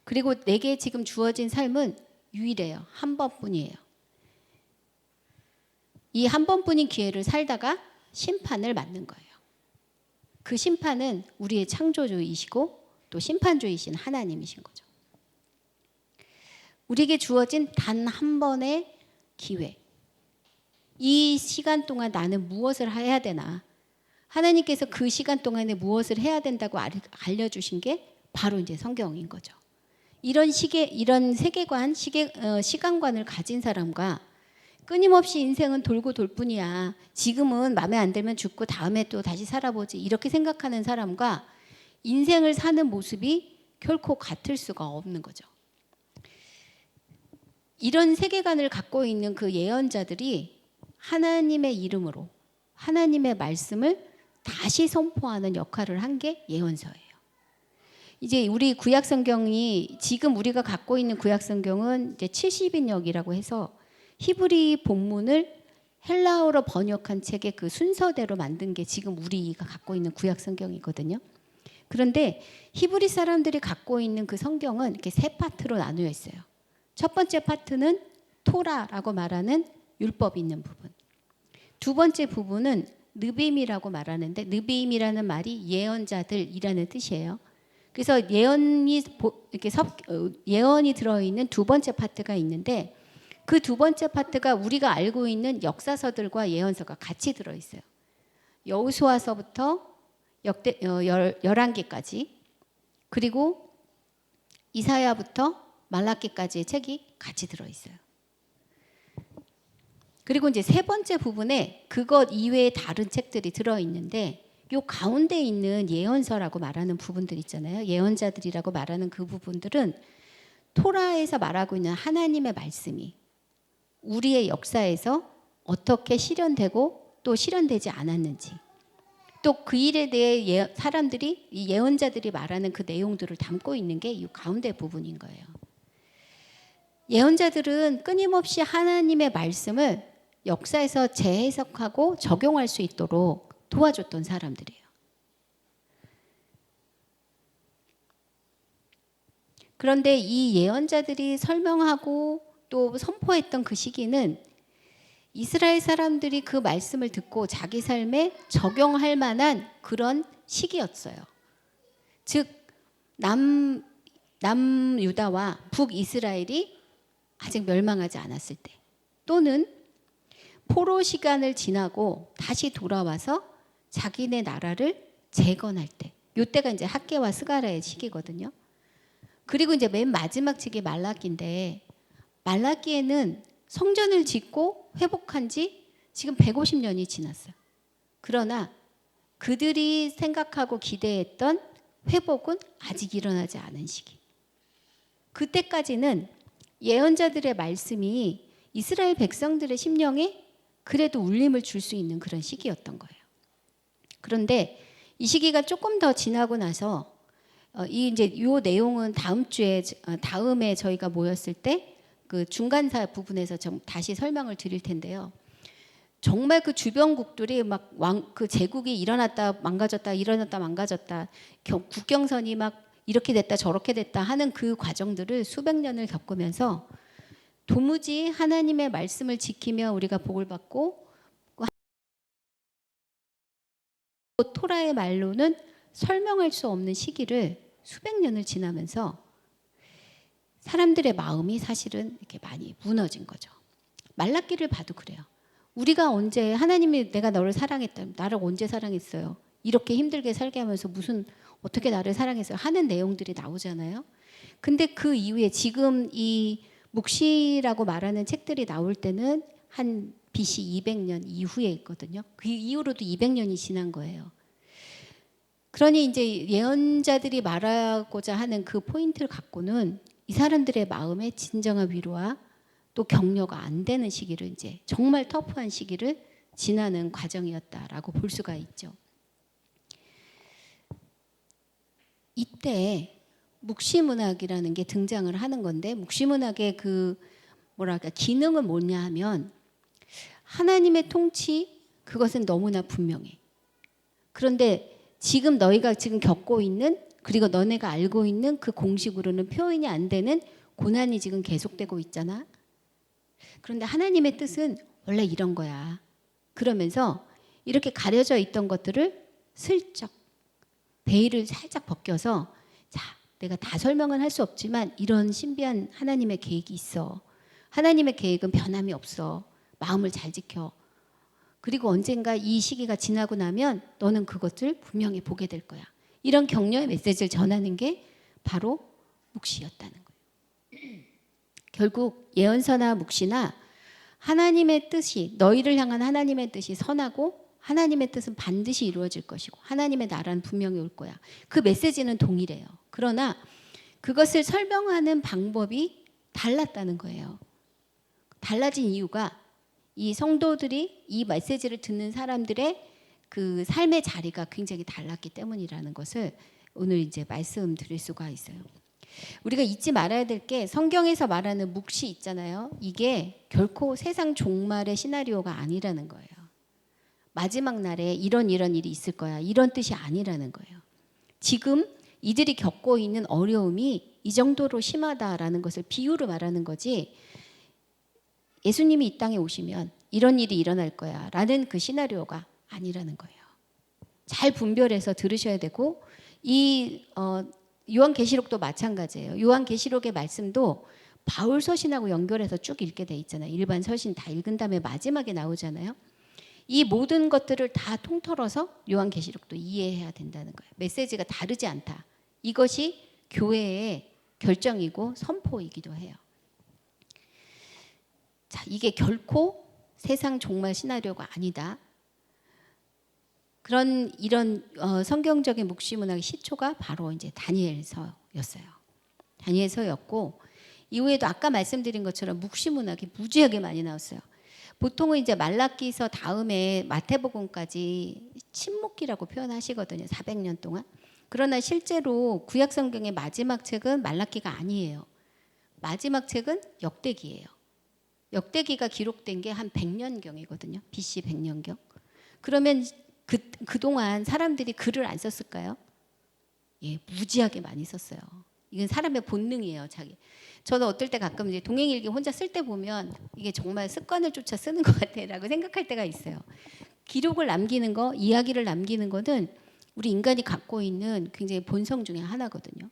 Speaker 1: 그리고 내게 지금 주어진 삶은 유일해요. 한 번뿐이에요. 이 한 번뿐인 기회를 살다가 심판을 맞는 거예요. 그 심판은 우리의 창조주이시고 또 심판주이신 하나님이신 거죠. 우리에게 주어진 단 한 번의 기회. 이 시간 동안 나는 무엇을 해야 되나? 하나님께서 그 시간 동안에 무엇을 해야 된다고 알려주신 게 바로 이제 성경인 거죠. 이런 세계관, 시간관을 가진 사람과 끊임없이 인생은 돌고 돌 뿐이야, 지금은 마음에 안 들면 죽고 다음에 또 다시 살아보지, 이렇게 생각하는 사람과 인생을 사는 모습이 결코 같을 수가 없는 거죠. 이런 세계관을 갖고 있는 그 예언자들이 하나님의 이름으로 하나님의 말씀을 다시 선포하는 역할을 한 게 예언서예요. 이제 우리 구약 성경이, 지금 우리가 갖고 있는 구약 성경은 이제 70인역이라고 해서 히브리 본문을 헬라어로 번역한 책의 그 순서대로 만든 게 지금 우리가 갖고 있는 구약 성경이거든요. 그런데 히브리 사람들이 갖고 있는 그 성경은 이렇게 세 파트로 나누어 있어요. 첫 번째 파트는 토라라고 말하는 율법이 있는 부분. 두 번째 부분은 느빔이라고 말하는데, 느빔이라는 말이 예언자들이라는 뜻이에요. 그래서 예언이 들어있는 두 번째 파트가 있는데, 그 두 번째 파트가 우리가 알고 있는 역사서들과 예언서가 같이 들어있어요. 여호수아서부터 열왕기까지, 그리고 이사야부터 말라기까지의 책이 같이 들어있어요. 그리고 이제 세 번째 부분에 그것 이외의 다른 책들이 들어있는데, 요 가운데 있는 예언서라고 말하는 부분들 있잖아요. 예언자들이라고 말하는 그 부분들은 토라에서 말하고 있는 하나님의 말씀이 우리의 역사에서 어떻게 실현되고 또 실현되지 않았는지, 또 그 일에 대해 사람들이, 이 예언자들이 말하는 그 내용들을 담고 있는 게 이 가운데 부분인 거예요. 예언자들은 끊임없이 하나님의 말씀을 역사에서 재해석하고 적용할 수 있도록 도와줬던 사람들이에요. 그런데 이 예언자들이 설명하고 또 선포했던 그 시기는 이스라엘 사람들이 그 말씀을 듣고 자기 삶에 적용할 만한 그런 시기였어요. 즉 남유다와 북이스라엘이 아직 멸망하지 않았을 때, 또는 포로 시간을 지나고 다시 돌아와서 자기네 나라를 재건할 때, 이때가 이제 학개와 스가랴의 시기거든요. 그리고 이제 맨 마지막 책이 말라기인데, 말라기에는 성전을 짓고 회복한 지 지금 150년이 지났어요. 그러나 그들이 생각하고 기대했던 회복은 아직 일어나지 않은 시기. 그때까지는 예언자들의 말씀이 이스라엘 백성들의 심령에 그래도 울림을 줄 수 있는 그런 시기였던 거예요. 그런데 이 시기가 조금 더 지나고 나서 이제 요 내용은 다음에 저희가 모였을 때 그 중간사 부분에서 좀 다시 설명을 드릴 텐데요. 정말 그 주변국들이 막 그 제국이 일어났다 망가졌다 일어났다 망가졌다 국경선이 막 이렇게 됐다 저렇게 됐다 하는 그 과정들을 수백 년을 겪으면서 도무지 하나님의 말씀을 지키며 우리가 복을 받고 토라의 말로는 설명할 수 없는 시기를 수백 년을 지나면서 사람들의 마음이 사실은 이렇게 많이 무너진 거죠. 말라기를 봐도 그래요. 우리가 언제 하나님이 내가 너를 사랑했다. 나를 언제 사랑했어요? 이렇게 힘들게 살게 하면서 무슨 어떻게 나를 사랑했어요? 하는 내용들이 나오잖아요. 근데 그 이후에 지금 이 묵시라고 말하는 책들이 나올 때는 한 BC 200년 이후에 있거든요. 그 이후로도 200년이 지난 거예요. 그러니 이제 예언자들이 말하고자 하는 그 포인트를 갖고는 이 사람들의 마음에 진정한 위로와 또 격려가 안 되는 시기를 이제 정말 터프한 시기를 지나는 과정이었다라고 볼 수가 있죠. 이때 묵시문학이라는 게 등장을 하는 건데 묵시문학의 그 뭐랄까 기능은 뭐냐 하면 하나님의 통치 그것은 너무나 분명해. 그런데 지금 너희가 지금 겪고 있는 그리고 너네가 알고 있는 그 공식으로는 표현이 안 되는 고난이 지금 계속되고 있잖아. 그런데 하나님의 뜻은 원래 이런 거야. 그러면서 이렇게 가려져 있던 것들을 슬쩍 베일을 살짝 벗겨서 자, 내가 다 설명은 할 수 없지만 이런 신비한 하나님의 계획이 있어. 하나님의 계획은 변함이 없어. 마음을 잘 지켜. 그리고 언젠가 이 시기가 지나고 나면 너는 그것을 분명히 보게 될 거야. 이런 격려의 메시지를 전하는 게 바로 묵시였다는 거예요. 결국 예언서나 묵시나 하나님의 뜻이 너희를 향한 하나님의 뜻이 선하고 하나님의 뜻은 반드시 이루어질 것이고 하나님의 나라는 분명히 올 거야. 그 메시지는 동일해요. 그러나 그것을 설명하는 방법이 달랐다는 거예요. 달라진 이유가 이 성도들이 이 메시지를 듣는 사람들의 그 삶의 자리가 굉장히 달랐기 때문이라는 것을 오늘 이제 말씀드릴 수가 있어요. 우리가 잊지 말아야 될 게 성경에서 말하는 묵시 있잖아요. 이게 결코 세상 종말의 시나리오가 아니라는 거예요. 마지막 날에 이런 일이 있을 거야. 이런 뜻이 아니라는 거예요. 지금 이들이 겪고 있는 어려움이 이 정도로 심하다라는 것을 비유로 말하는 거지 예수님이 이 땅에 오시면 이런 일이 일어날 거야 라는 그 시나리오가 아니라는 거예요. 잘 분별해서 들으셔야 되고 이 요한계시록도 마찬가지예요. 요한계시록의 말씀도 바울 서신하고 연결해서 쭉 읽게 돼 있잖아요. 일반 서신 다 읽은 다음에 마지막에 나오잖아요. 이 모든 것들을 다 통틀어서 요한계시록도 이해해야 된다는 거예요. 메시지가 다르지 않다. 이것이 교회의 결정이고 선포이기도 해요. 자, 이게 결코 세상 종말 시나리오가 아니다. 이런 성경적인 묵시문학의 시초가 바로 이제 다니엘서였어요. 다니엘서였고 이후에도 아까 말씀드린 것처럼 묵시문학이 무지하게 많이 나왔어요. 보통은 이제 말라기서 다음에 마태복음까지 침묵기라고 표현하시거든요. 400년 동안. 그러나 실제로 구약 성경의 마지막 책은 말라기가 아니에요. 마지막 책은 역대기예요. 역대기가 기록된 게 한 100년경이거든요. BC 100년경. 그러면 그동안 사람들이 글을 안 썼을까요? 예, 무지하게 많이 썼어요. 이건 사람의 본능이에요. 저도 어떨 때 가끔 이제 동행일기 혼자 쓸 때 보면 이게 정말 습관을 쫓아 쓰는 것 같아라고 생각할 때가 있어요. 기록을 남기는 거, 이야기를 남기는 거는 우리 인간이 갖고 있는 굉장히 본성 중에 하나거든요.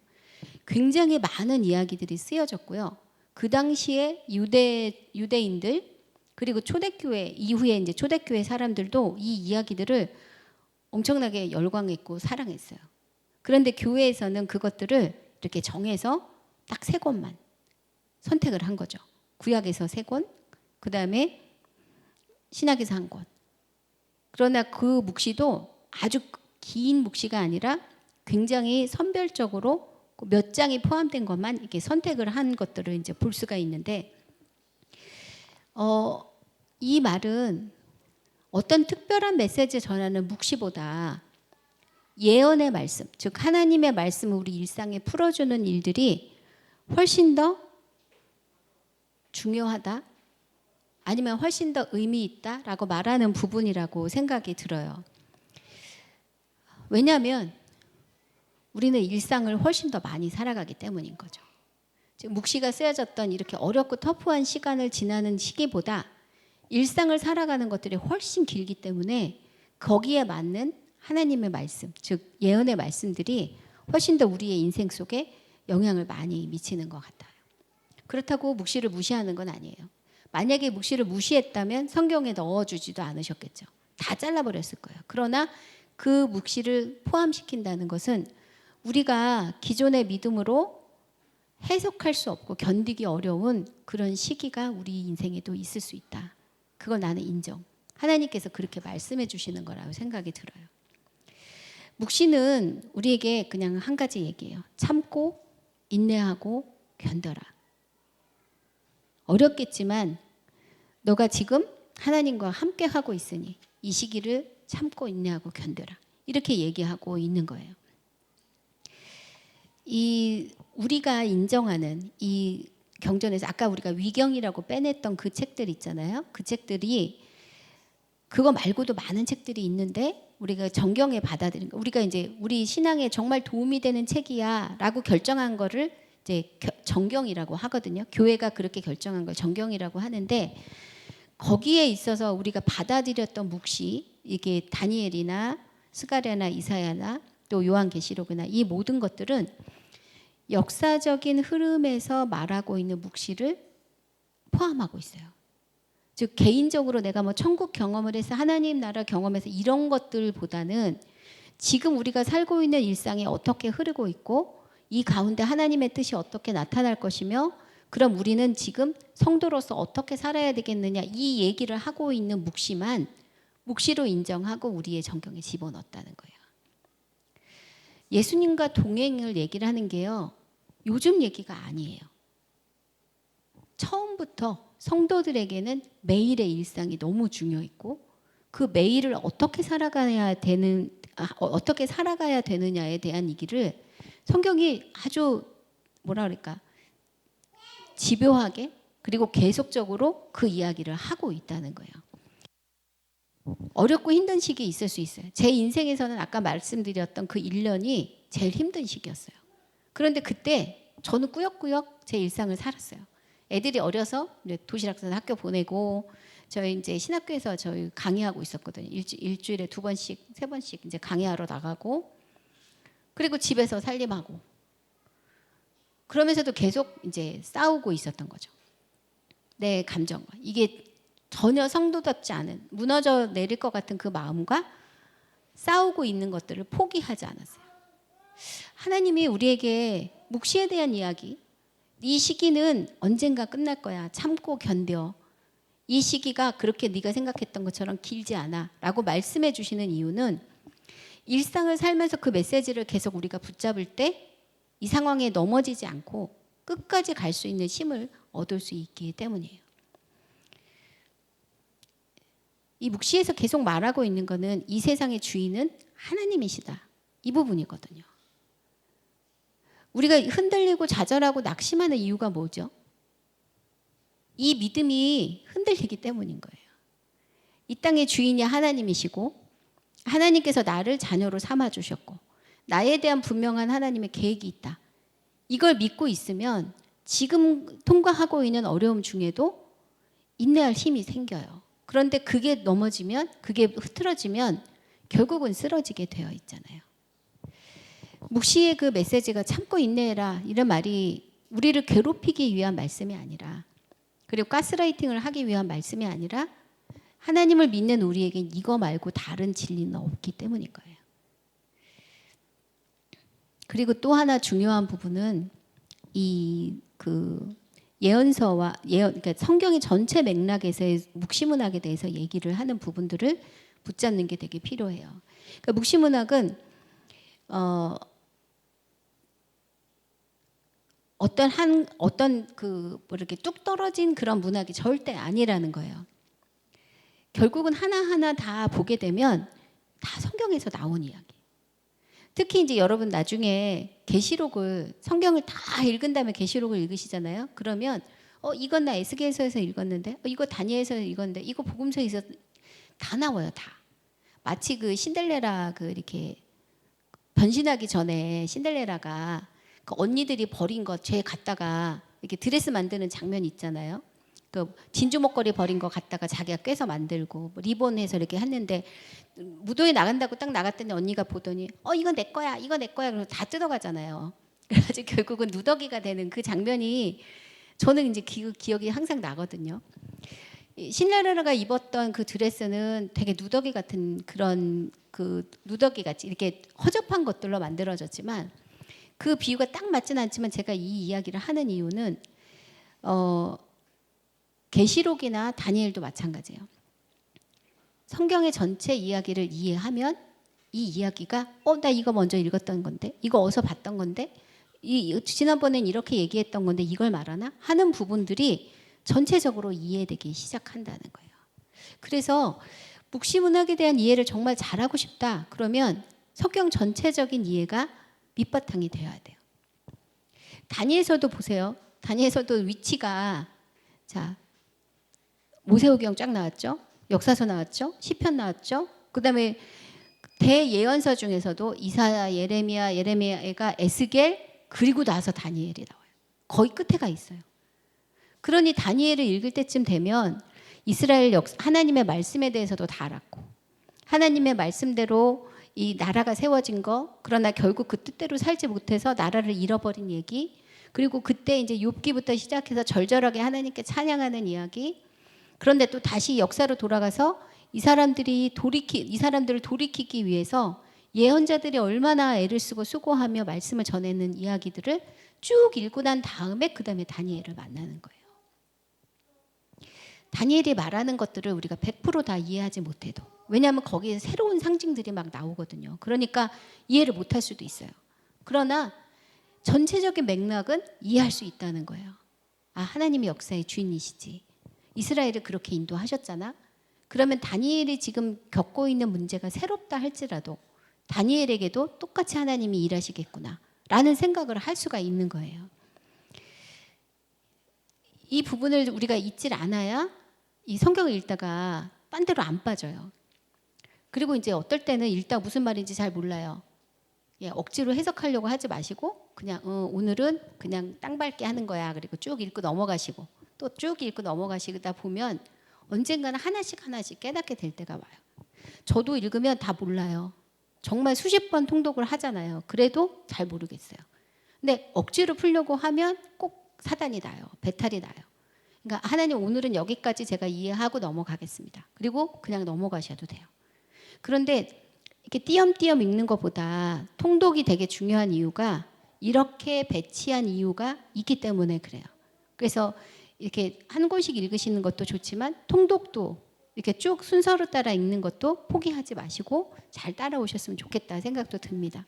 Speaker 1: 굉장히 많은 이야기들이 쓰여졌고요. 그 당시에 유대인들 그리고 초대교회 이후에 이제 초대교회 사람들도 이 이야기들을 엄청나게 열광했고 사랑했어요. 그런데 교회에서는 그것들을 이렇게 정해서 딱 3권만 선택을 한 거죠. 구약에서 3권, 그 다음에 신약에서 1권. 그러나 그 묵시도 아주 긴 묵시가 아니라 굉장히 선별적으로 몇 장이 포함된 것만 이렇게 선택을 한 것들을 이제 볼 수가 있는데, 이 말은 어떤 특별한 메시지 전하는 묵시보다 예언의 말씀, 즉 하나님의 말씀을 우리 일상에 풀어주는 일들이 훨씬 더 중요하다? 아니면 훨씬 더 의미 있다라고 말하는 부분이라고 생각이 들어요. 왜냐하면 우리는 일상을 훨씬 더 많이 살아가기 때문인 거죠. 지금 묵시가 쓰여졌던 이렇게 어렵고 터프한 시간을 지나는 시기보다 일상을 살아가는 것들이 훨씬 길기 때문에 거기에 맞는 하나님의 말씀, 즉 예언의 말씀들이 훨씬 더 우리의 인생 속에 영향을 많이 미치는 것 같아요. 그렇다고 묵시를 무시하는 건 아니에요. 만약에 묵시를 무시했다면 성경에 넣어주지도 않으셨겠죠. 다 잘라버렸을 거예요. 그러나 그 묵시를 포함시킨다는 것은 우리가 기존의 믿음으로 해석할 수 없고 견디기 어려운 그런 시기가 우리 인생에도 있을 수 있다. 그걸 나는 인정. 하나님께서 그렇게 말씀해 주시는 거라고 생각이 들어요. 묵시는 우리에게 그냥 한 가지 얘기예요. 참고 인내하고 견뎌라. 어렵겠지만 너가 지금 하나님과 함께 하고 있으니 이 시기를 참고 인내하고 견뎌라. 이렇게 얘기하고 있는 거예요. 이 우리가 인정하는 이 경전에서 아까 우리가 위경이라고 빼냈던 그 책들 있잖아요. 그 책들이 그거 말고도 많은 책들이 있는데 우리가 정경에 받아들인 거, 우리가 이제 우리 신앙에 정말 도움이 되는 책이야라고 결정한 거를 이제 정경이라고 하거든요. 교회가 그렇게 결정한 걸 정경이라고 하는데 거기에 있어서 우리가 받아들였던 묵시, 이게 다니엘이나 스가랴나 이사야나 또 요한계시록이나 이 모든 것들은 역사적인 흐름에서 말하고 있는 묵시를 포함하고 있어요. 즉 개인적으로 내가 뭐 천국 경험을 해서 하나님 나라 경험해서 이런 것들보다는 지금 우리가 살고 있는 일상이 어떻게 흐르고 있고 이 가운데 하나님의 뜻이 어떻게 나타날 것이며 그럼 우리는 지금 성도로서 어떻게 살아야 되겠느냐 이 얘기를 하고 있는 묵시만 묵시로 인정하고 우리의 정경에 집어넣었다는 거예요. 예수님과 동행을 얘기를 하는 게요. 요즘 얘기가 아니에요. 처음부터 성도들에게는 매일의 일상이 너무 중요했고 그 매일을 어떻게 살아가야 되느냐에 대한 얘기를 성경이 아주 뭐라 그럴까 집요하게 그리고 계속적으로 그 이야기를 하고 있다는 거예요. 어렵고 힘든 시기 있을 수 있어요. 제 인생에서는 아까 말씀드렸던 그 1년이 제일 힘든 시기였어요. 그런데 그때 저는 꾸역꾸역 제 일상을 살았어요. 애들이 어려서 이제 도시락 싸서 학교 보내고 저희 이제 신학교에서 저희 강의하고 있었거든요. 일주일에 2번씩, 3번씩 이제 강의하러 나가고 그리고 집에서 살림하고 그러면서도 계속 이제 싸우고 있었던 거죠. 내 감정과 이게 전혀 성도답지 않은 무너져 내릴 것 같은 그 마음과 싸우고 있는 것들을 포기하지 않았어요. 하나님이 우리에게 묵시에 대한 이야기 이 시기는 언젠가 끝날 거야. 참고 견뎌. 이 시기가 그렇게 네가 생각했던 것처럼 길지 않아 라고 말씀해 주시는 이유는 일상을 살면서 그 메시지를 계속 우리가 붙잡을 때 이 상황에 넘어지지 않고 끝까지 갈 수 있는 힘을 얻을 수 있기 때문이에요. 이 묵시에서 계속 말하고 있는 거는 이 세상의 주인은 하나님이시다. 이 부분이거든요. 우리가 흔들리고 좌절하고 낙심하는 이유가 뭐죠? 이 믿음이 흔들리기 때문인 거예요. 이 땅의 주인이 하나님이시고 하나님께서 나를 자녀로 삼아주셨고 나에 대한 분명한 하나님의 계획이 있다. 이걸 믿고 있으면 지금 통과하고 있는 어려움 중에도 인내할 힘이 생겨요. 그런데 그게 넘어지면 그게 흐트러지면 결국은 쓰러지게 되어 있잖아요. 묵시의 그 메시지가 참고 인내해라 이런 말이 우리를 괴롭히기 위한 말씀이 아니라 그리고 가스라이팅을 하기 위한 말씀이 아니라 하나님을 믿는 우리에겐 이거 말고 다른 진리는 없기 때문인 거예요. 그리고 또 하나 중요한 부분은 이 그 예언서와 그러니까 성경의 전체 맥락에서의 묵시문학에 대해서 얘기를 하는 부분들을 붙잡는 게 되게 필요해요. 그러니까 묵시문학은 어떤 그 뭐 이렇게 뚝 떨어진 그런 문학이 절대 아니라는 거예요. 결국은 하나하나 다 보게 되면 다 성경에서 나온 이야기. 특히 이제 여러분 나중에 계시록을 성경을 다 읽은 다음에 계시록을 읽으시잖아요. 그러면 이건 나 에스겔서에서 읽었는데, 이거 다니엘서에서 읽었는데, 이거 복음서에서 다 나와요, 다. 마치 그 신데렐라 그 이렇게 변신하기 전에 신데렐라가 그 언니들이 버린 것 죄 갖다가 이렇게 드레스 만드는 장면 있잖아요. 그 진주 목걸이 버린 거 갖다가 자기가 꿰서 만들고 뭐 리본해서 이렇게 했는데 무도에 나간다고 딱 나갔더니 언니가 보더니 이거 내 거야, 이거 내 거야, 그러고 다 뜯어가잖아요. 그래가지고 결국은 누더기가 되는 그 장면이 저는 이제 기억이 항상 나거든요. 신데렐라가 입었던 그 드레스는 되게 누더기 같은 그런 그 누더기 같이 이렇게 허접한 것들로 만들어졌지만 그 비유가 딱 맞지는 않지만 제가 이 이야기를 하는 이유는 계시록이나 다니엘도 마찬가지예요. 성경의 전체 이야기를 이해하면 이 이야기가 나 이거 먼저 읽었던 건데, 이거 어디서 봤던 건데, 지난번엔 이렇게 얘기했던 건데 이걸 말하나 하는 부분들이 전체적으로 이해되기 시작한다는 거예요. 그래서 묵시문학에 대한 이해를 정말 잘하고 싶다 그러면 성경 전체적인 이해가 밑바탕이 되어야 돼요. 다니엘서도 보세요. 다니엘서도 위치가 자 모세오경 쫙 나왔죠. 역사서 나왔죠. 시편 나왔죠. 그다음에 대예언서 중에서도 이사야, 예레미야가 에스겔 그리고 나서 다니엘이 나와요. 거의 끝에 가 있어요. 그러니 다니엘을 읽을 때쯤 되면 이스라엘 하나님의 말씀에 대해서도 다 알았고 하나님의 말씀대로 이 나라가 세워진 거, 그러나 결국 그 뜻대로 살지 못해서 나라를 잃어버린 얘기, 그리고 그때 이제 욥기부터 시작해서 절절하게 하나님께 찬양하는 이야기, 그런데 또 다시 역사로 돌아가서 이 사람들을 돌이키기 위해서 예언자들이 얼마나 애를 쓰고 수고하며 말씀을 전하는 이야기들을 쭉 읽고 난 다음에 그 다음에 다니엘을 만나는 거예요. 다니엘이 말하는 것들을 우리가 100% 이해하지 못해도, 왜냐하면 거기에 새로운 상징들이 막 나오거든요. 그러니까 이해를 못할 수도 있어요. 그러나 전체적인 맥락은 이해할 수 있다는 거예요. 하나님이 역사의 주인이시지. 이스라엘을 그렇게 인도하셨잖아. 그러면 다니엘이 지금 겪고 있는 문제가 새롭다 할지라도 다니엘에게도 똑같이 하나님이 일하시겠구나 라는 생각을 할 수가 있는 거예요. 이 부분을 우리가 잊질 않아야 이 성경을 읽다가 딴 데로 안 빠져요. 그리고 이제 어떨 때는 읽다 무슨 말인지 잘 몰라요. 억지로 해석하려고 하지 마시고 그냥 오늘은 그냥 땅 밟게 하는 거야. 그리고 쭉 읽고 넘어가시고 또 쭉 읽고 넘어가시다 보면 언젠가는 하나씩 깨닫게 될 때가 와요. 저도 읽으면 다 몰라요. 정말 수십 번 통독을 하잖아요. 그래도 잘 모르겠어요. 근데 억지로 풀려고 하면 꼭 사단이 나요. 배탈이 나요. 그러니까 하나님 오늘은 여기까지 제가 이해하고 넘어가겠습니다. 그리고 그냥 넘어가셔도 돼요. 그런데 이렇게 띄엄띄엄 읽는 것보다 통독이 되게 중요한 이유가 이렇게 배치한 이유가 있기 때문에 그래요. 그래서 이렇게 한 권씩 읽으시는 것도 좋지만 통독도 이렇게 쭉 순서로 따라 읽는 것도 포기하지 마시고 잘 따라오셨으면 좋겠다 생각도 듭니다.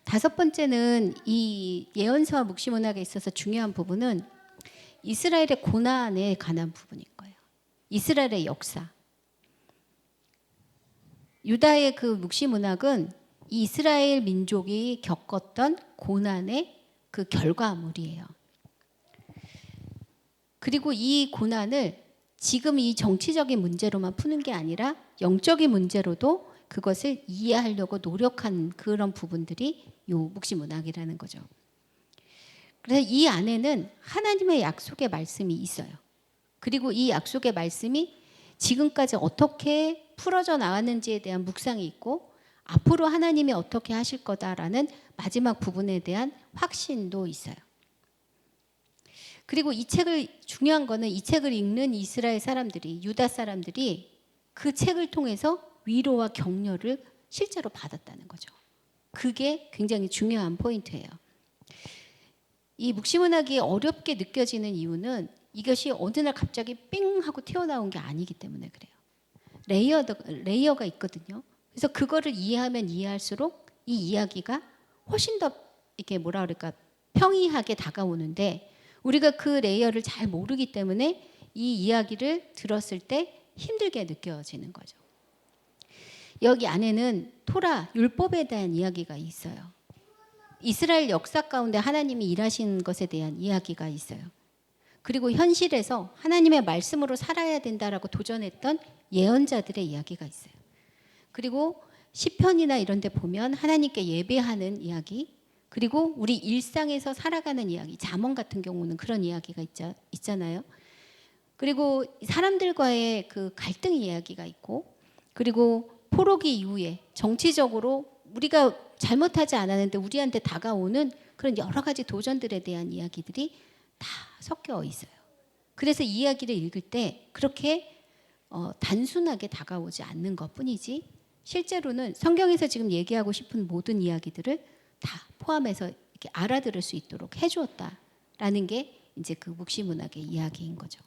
Speaker 1: 5번째는 이 예언서와 묵시문학에 있어서 중요한 부분은 이스라엘의 고난에 관한 부분인 거예요. 이스라엘의 역사. 유다의 그 묵시문학은 이 이스라엘 민족이 겪었던 고난의 그 결과물이에요. 그리고 이 고난을 지금 이 정치적인 문제로만 푸는 게 아니라 영적인 문제로도 그것을 이해하려고 노력한 그런 부분들이 요 묵시문학이라는 거죠. 그래서 이 안에는 하나님의 약속의 말씀이 있어요. 그리고 이 약속의 말씀이 지금까지 어떻게 풀어져 나왔는지에 대한 묵상이 있고 앞으로 하나님이 어떻게 하실 거다라는 마지막 부분에 대한 확신도 있어요. 그리고 중요한 거는 이 책을 읽는 이스라엘 사람들이, 유다 사람들이 그 책을 통해서 위로와 격려를 실제로 받았다는 거죠. 그게 굉장히 중요한 포인트예요. 이 묵시문학이 어렵게 느껴지는 이유는 이것이 어느 날 갑자기 삥 하고 튀어나온 게 아니기 때문에 그래요. 레이어가 있거든요. 그래서 그거를 이해하면 이해할수록 이 이야기가 훨씬 더 이렇게 평이하게 다가오는데 우리가 그 레이어를 잘 모르기 때문에 이 이야기를 들었을 때 힘들게 느껴지는 거죠. 여기 안에는 토라, 율법에 대한 이야기가 있어요. 이스라엘 역사 가운데 하나님이 일하신 것에 대한 이야기가 있어요. 그리고 현실에서 하나님의 말씀으로 살아야 된다라고 도전했던 예언자들의 이야기가 있어요. 그리고 시편이나 이런 데 보면 하나님께 예배하는 이야기, 그리고 우리 일상에서 살아가는 이야기, 잠언 같은 경우는 그런 이야기가 있잖아요. 그리고 사람들과의 그 갈등 이야기가 있고, 그리고 포로기 이후에 정치적으로 우리가 잘못하지 않았는데 우리한테 다가오는 그런 여러 가지 도전들에 대한 이야기들이 다 섞여 있어요. 그래서 이 이야기를 읽을 때 그렇게 단순하게 다가오지 않는 것뿐이지, 실제로는 성경에서 지금 얘기하고 싶은 모든 이야기들을 다 포함해서 이렇게 알아들을 수 있도록 해주었다라는 게 이제 그 묵시문학의 이야기인 거죠.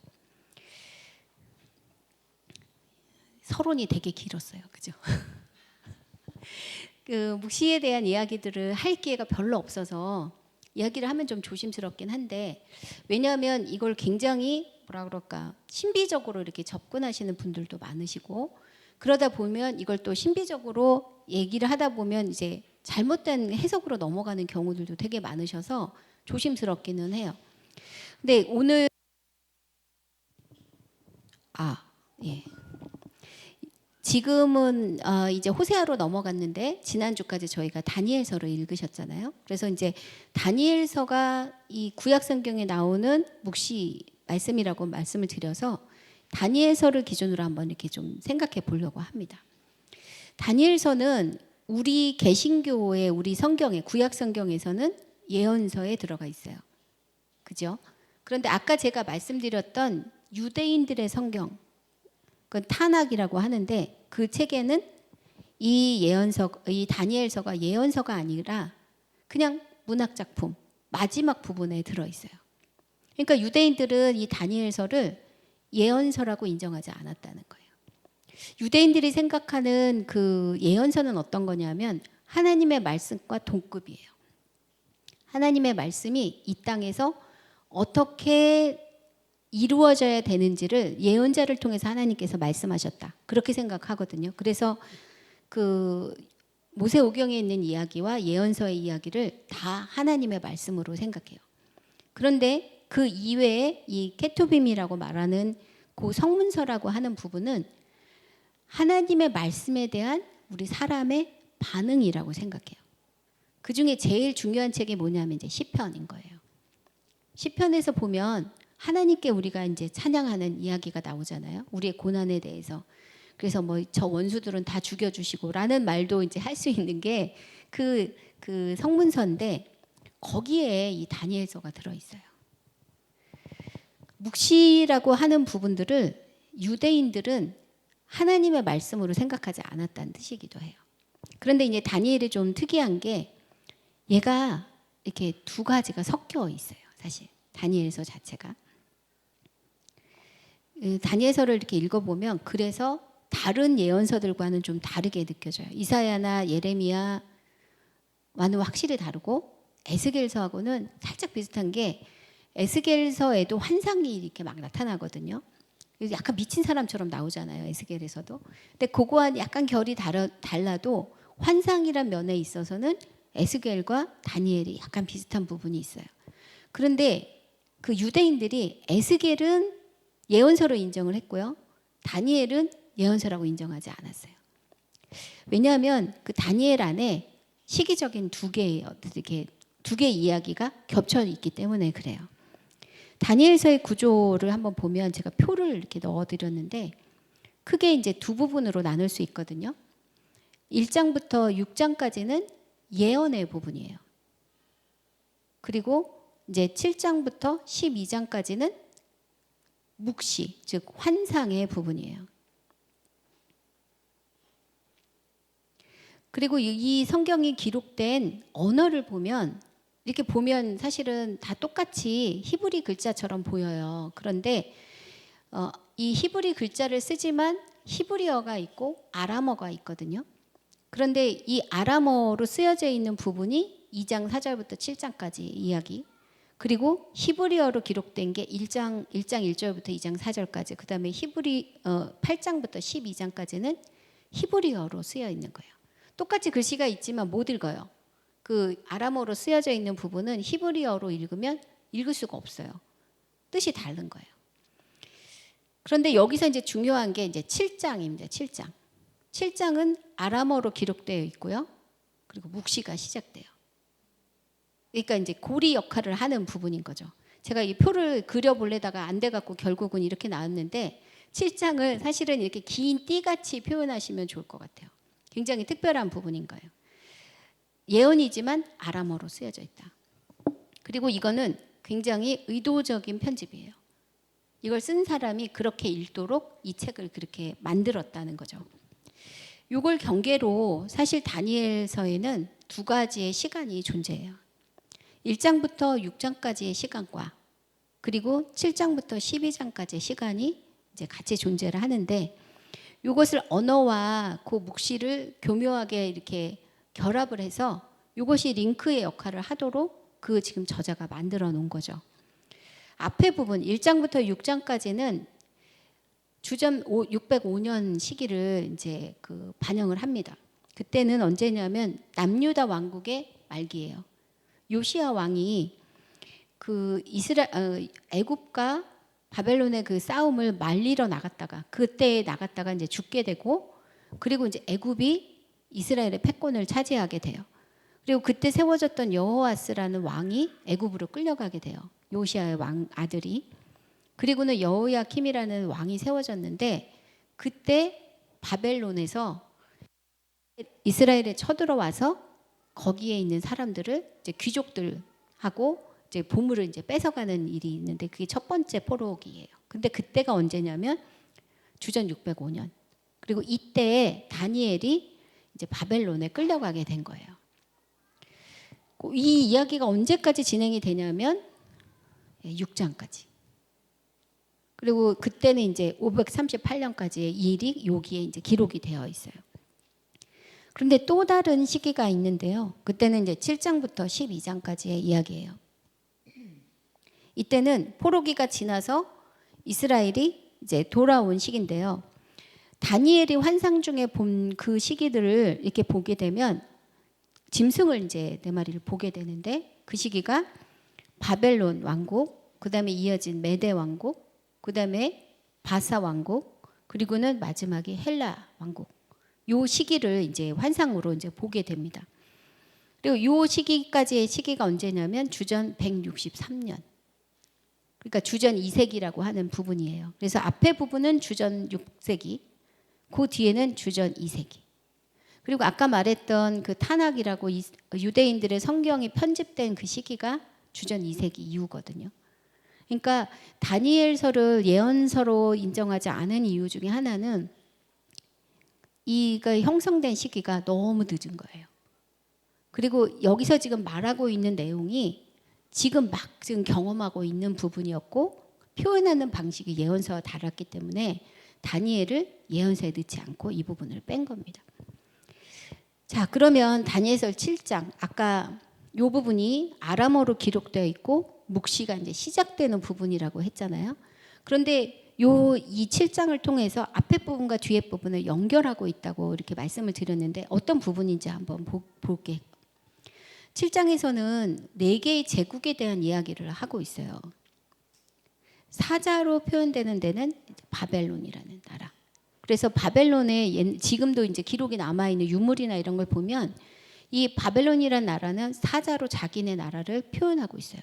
Speaker 1: 서론이 되게 길었어요, 그죠? 그 묵시에 대한 이야기들을 할 기회가 별로 없어서 이야기를 하면 좀 조심스럽긴 한데, 왜냐하면 이걸 굉장히 뭐라 그럴까, 신비적으로 이렇게 접근하시는 분들도 많으시고, 그러다 보면 이걸 또 신비적으로 얘기를 하다 보면 이제 잘못된 해석으로 넘어가는 경우들도 되게 많으셔서 조심스럽기는 해요. 근데 오늘 예. 지금은 이제 호세아로 넘어갔는데 지난주까지 저희가 다니엘서를 읽으셨잖아요. 그래서 이제 다니엘서가 이 구약 성경에 나오는 묵시 말씀이라고 말씀을 드려서 다니엘서를 기준으로 한번 이렇게 좀 생각해 보려고 합니다. 다니엘서는 우리 개신교의 우리 성경에, 구약 성경에서는 예언서에 들어가 있어요. 그죠? 그런데 아까 제가 말씀드렸던 유대인들의 성경, 그 타낙이라고 하는데, 그 책에는 이 다니엘서가 예언서가 아니라 그냥 문학 작품 마지막 부분에 들어 있어요. 그러니까 유대인들은 이 다니엘서를 예언서라고 인정하지 않았다는 거예요. 유대인들이 생각하는 그 예언서는 어떤 거냐면 하나님의 말씀과 동급이에요. 하나님의 말씀이 이 땅에서 어떻게 이루어져야 되는지를 예언자를 통해서 하나님께서 말씀하셨다, 그렇게 생각하거든요. 그래서 그 모세오경에 있는 이야기와 예언서의 이야기를 다 하나님의 말씀으로 생각해요. 그런데 그 이외에 이 케투빔이라고 말하는 그 성문서라고 하는 부분은 하나님의 말씀에 대한 우리 사람의 반응이라고 생각해요. 그 중에 제일 중요한 책이 뭐냐면 이제 시편인 거예요. 시편에서 보면 하나님께 우리가 이제 찬양하는 이야기가 나오잖아요. 우리의 고난에 대해서. 그래서 뭐 저 원수들은 다 죽여주시고라는 말도 이제 할 수 있는 게 그 성문서인데, 거기에 이 다니엘서가 들어있어요. 묵시라고 하는 부분들을 유대인들은 하나님의 말씀으로 생각하지 않았다는 뜻이기도 해요. 그런데 이제 다니엘이 좀 특이한 게 얘가 이렇게 두 가지가 섞여 있어요. 사실 다니엘서 자체가. 다니엘서를 이렇게 읽어보면 그래서 다른 예언서들과는 좀 다르게 느껴져요. 이사야나 예레미야와는 확실히 다르고, 에스겔서하고는 살짝 비슷한 게 에스겔서에도 환상이 이렇게 막 나타나거든요. 약간 미친 사람처럼 나오잖아요, 에스겔에서도. 근데 그거와 약간 결이 달라도 환상이란 면에 있어서는 에스겔과 다니엘이 약간 비슷한 부분이 있어요. 그런데 그 유대인들이 에스겔은 예언서로 인정을 했고요, 다니엘은 예언서라고 인정하지 않았어요. 왜냐하면 그 다니엘 안에 시기적인 두 개의 이야기가 겹쳐 있기 때문에 그래요. 다니엘서의 구조를 한번 보면 제가 표를 이렇게 넣어드렸는데 크게 이제 두 부분으로 나눌 수 있거든요. 1장부터 6장까지는 예언의 부분이에요. 그리고 이제 7장부터 12장까지는 묵시, 즉 환상의 부분이에요. 그리고 이 성경이 기록된 언어를 보면 이렇게 보면 사실은 다 똑같이 히브리 글자처럼 보여요. 그런데 이 히브리 글자를 쓰지만 히브리어가 있고 아람어가 있거든요. 그런데 이 아람어로 쓰여져 있는 부분이 2장 4절부터 7장까지 이야기, 그리고 히브리어로 기록된 게 1장 1절부터 2장 4절까지, 그 다음에 8장부터 12장까지는 히브리어로 쓰여 있는 거예요. 똑같이 글씨가 있지만 못 읽어요. 그 아람어로 쓰여져 있는 부분은 히브리어로 읽으면 읽을 수가 없어요. 뜻이 다른 거예요. 그런데 여기서 이제 중요한 게 이제 7장입니다. 7장. 7장은 아람어로 기록되어 있고요. 그리고 묵시가 시작돼요. 그러니까 이제 고리 역할을 하는 부분인 거죠. 제가 이 표를 그려보려다가 안 돼갖고 결국은 이렇게 나왔는데 7장을 사실은 이렇게 긴 띠같이 표현하시면 좋을 것 같아요. 굉장히 특별한 부분인 거예요. 예언이지만 아람어로 쓰여져 있다. 그리고 이거는 굉장히 의도적인 편집이에요. 이걸 쓴 사람이 그렇게 읽도록 이 책을 그렇게 만들었다는 거죠. 이걸 경계로 사실 다니엘서에는 두 가지의 시간이 존재해요. 1장부터 6장까지의 시간과 그리고 7장부터 12장까지의 시간이 이제 같이 존재를 하는데 이것을 언어와 그 묵시를 교묘하게 이렇게 결합을 해서 이것이 링크의 역할을 하도록 그 지금 저자가 만들어 놓은 거죠. 앞에 부분 1장부터 6장까지는 주전 605년 시기를 이제 그 반영을 합니다. 그때는 언제냐면 남유다 왕국의 말기예요. 요시야 왕이 그 애굽과 바벨론의 그 싸움을 말리러 나갔다가 그때 나갔다가 이제 죽게 되고 그리고 이제 애굽이 이스라엘의 패권을 차지하게 돼요. 그리고 그때 세워졌던 여호아스라는 왕이 애굽으로 끌려가게 돼요. 요시야의 왕 아들이. 그리고는 여호야킴이라는 왕이 세워졌는데 그때 바벨론에서 이스라엘에 쳐들어와서 거기에 있는 사람들을 이제 귀족들하고 이제 보물을 이제 뺏어가는 일이 있는데 그게 첫 번째 포로기예요. 근데 그때가 언제냐면 주전 605년. 그리고 이때 다니엘이 이제 바벨론에 끌려가게 된 거예요. 이 이야기가 언제까지 진행이 되냐면 6장까지. 그리고 그때는 이제 538년까지의 일이 여기에 이제 기록이 되어 있어요. 그런데 또 다른 시기가 있는데요. 그때는 이제 7장부터 12장까지의 이야기예요. 이때는 포로기가 지나서 이스라엘이 이제 돌아온 시기인데요. 다니엘이 환상 중에 본 그 시기들을 이렇게 보게 되면 짐승을 이제 네 마리를 보게 되는데 그 시기가 바벨론 왕국, 그 다음에 이어진 메대 왕국, 그 다음에 바사 왕국, 그리고는 마지막에 헬라 왕국. 요 시기를 이제 환상으로 이제 보게 됩니다. 그리고 요 시기까지의 시기가 언제냐면 주전 163년. 그러니까 주전 2세기라고 하는 부분이에요. 그래서 앞에 부분은 주전 6세기, 그 뒤에는 주전 2세기. 그리고 아까 말했던 그 타낙이라고 유대인들의 성경이 편집된 그 시기가 주전 2세기 이후거든요. 그러니까 다니엘서를 예언서로 인정하지 않은 이유 중에 하나는 이가 형성된 시기가 너무 늦은 거예요. 그리고 여기서 지금 말하고 있는 내용이 지금 경험하고 있는 부분이었고 표현하는 방식이 예언서와 달랐기 때문에 다니엘을 예언서에 넣지 않고 이 부분을 뺀 겁니다. 자, 그러면 다니엘서 7장 아까 이 부분이 아람어로 기록되어 있고 묵시가 이제 시작되는 부분이라고 했잖아요. 그런데 이 7장을 통해서 앞에 부분과 뒤에 부분을 연결하고 있다고 이렇게 말씀을 드렸는데 어떤 부분인지 한번 볼게요. 7장에서는 4개의 제국에 대한 이야기를 하고 있어요. 사자로 표현되는 데는 바벨론이라는 나라. 그래서 바벨론에 지금도 이제 기록이 남아있는 유물이나 이런 걸 보면 이 바벨론이라는 나라는 사자로 자기네 나라를 표현하고 있어요.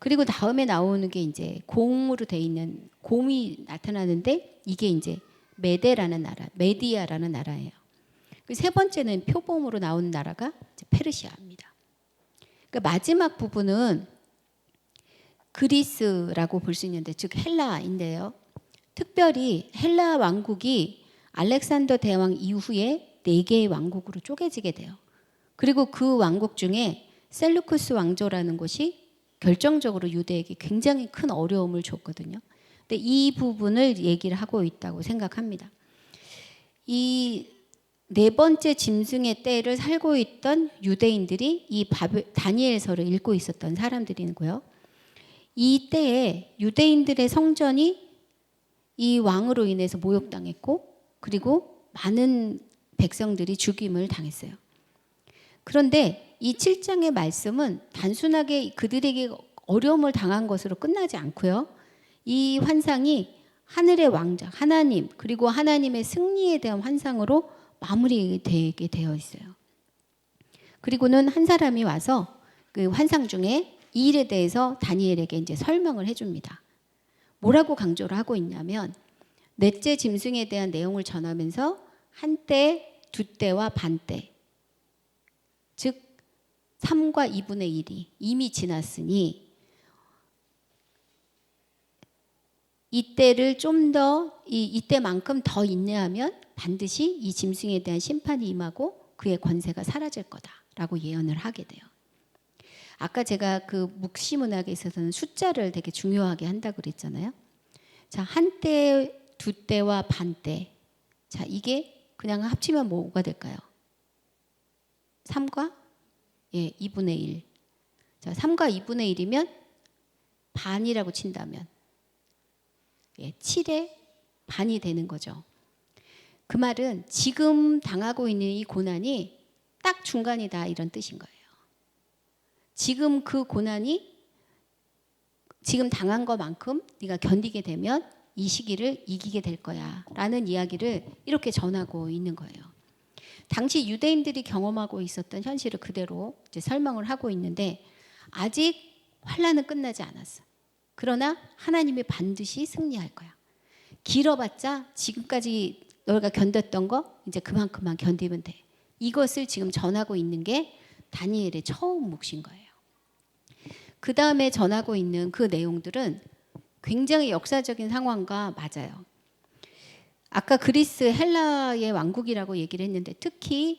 Speaker 1: 그리고 다음에 나오는 게 이제 공으로 돼 있는 곰이 나타나는데 이게 이제 메데라는 나라, 메디아라는 나라예요. 세 번째는 표범으로 나오는 나라가 이제 페르시아입니다. 그러니까 마지막 부분은 그리스라고 볼 수 있는데 즉 헬라인데요. 특별히 헬라 왕국이 알렉산더 대왕 이후에 4개의 왕국으로 쪼개지게 돼요. 그리고 그 왕국 중에 셀루쿠스 왕조라는 곳이 결정적으로 유대에게 굉장히 큰 어려움을 줬거든요. 근데 이 부분을 얘기를 하고 있다고 생각합니다. 이 4번째 짐승의 때를 살고 있던 유대인들이 이 다니엘서를 읽고 있었던 사람들이고요. 이 때에 유대인들의 성전이 이 왕으로 인해서 모욕당했고 그리고 많은 백성들이 죽임을 당했어요. 그런데 이 7장의 말씀은 단순하게 그들에게 어려움을 당한 것으로 끝나지 않고요. 이 환상이 하늘의 왕자, 하나님, 그리고 하나님의 승리에 대한 환상으로 마무리되게 되어 있어요. 그리고는 한 사람이 와서 그 환상 중에 이 일에 대해서 다니엘에게 이제 설명을 해줍니다. 뭐라고 강조를 하고 있냐면 넷째 짐승에 대한 내용을 전하면서 한때, 두때와 반때, 즉 3과 2분의 1이 이미 지났으니 이때를 좀 더 이때만큼 더 인내하면 반드시 이 짐승에 대한 심판이 임하고 그의 권세가 사라질 거다라고 예언을 하게 돼요. 아까 제가 그 묵시문학에 있어서는 숫자를 되게 중요하게 한다고 그랬잖아요. 자, 한때, 두때와 반때. 자, 이게 그냥 합치면 뭐가 될까요? 3과 2분의 1. 자, 3과 2분의 1이면 반이라고 친다면 7의 반이 되는 거죠. 그 말은 지금 당하고 있는 이 고난이 딱 중간이다 이런 뜻인 거예요. 지금 그 고난이 지금 당한 것만큼 네가 견디게 되면 이 시기를 이기게 될 거야 라는 이야기를 이렇게 전하고 있는 거예요. 당시 유대인들이 경험하고 있었던 현실을 그대로 이제 설명을 하고 있는데 아직 환난은 끝나지 않았어. 그러나 하나님이 반드시 승리할 거야. 길어봤자 지금까지 너희가 견뎠던 거 이제 그만큼만 견디면 돼. 이것을 지금 전하고 있는 게 다니엘의 처음 묵시인 거예요. 그 다음에 전하고 있는 그 내용들은 굉장히 역사적인 상황과 맞아요. 아까 그리스 헬라의 왕국이라고 얘기를 했는데 특히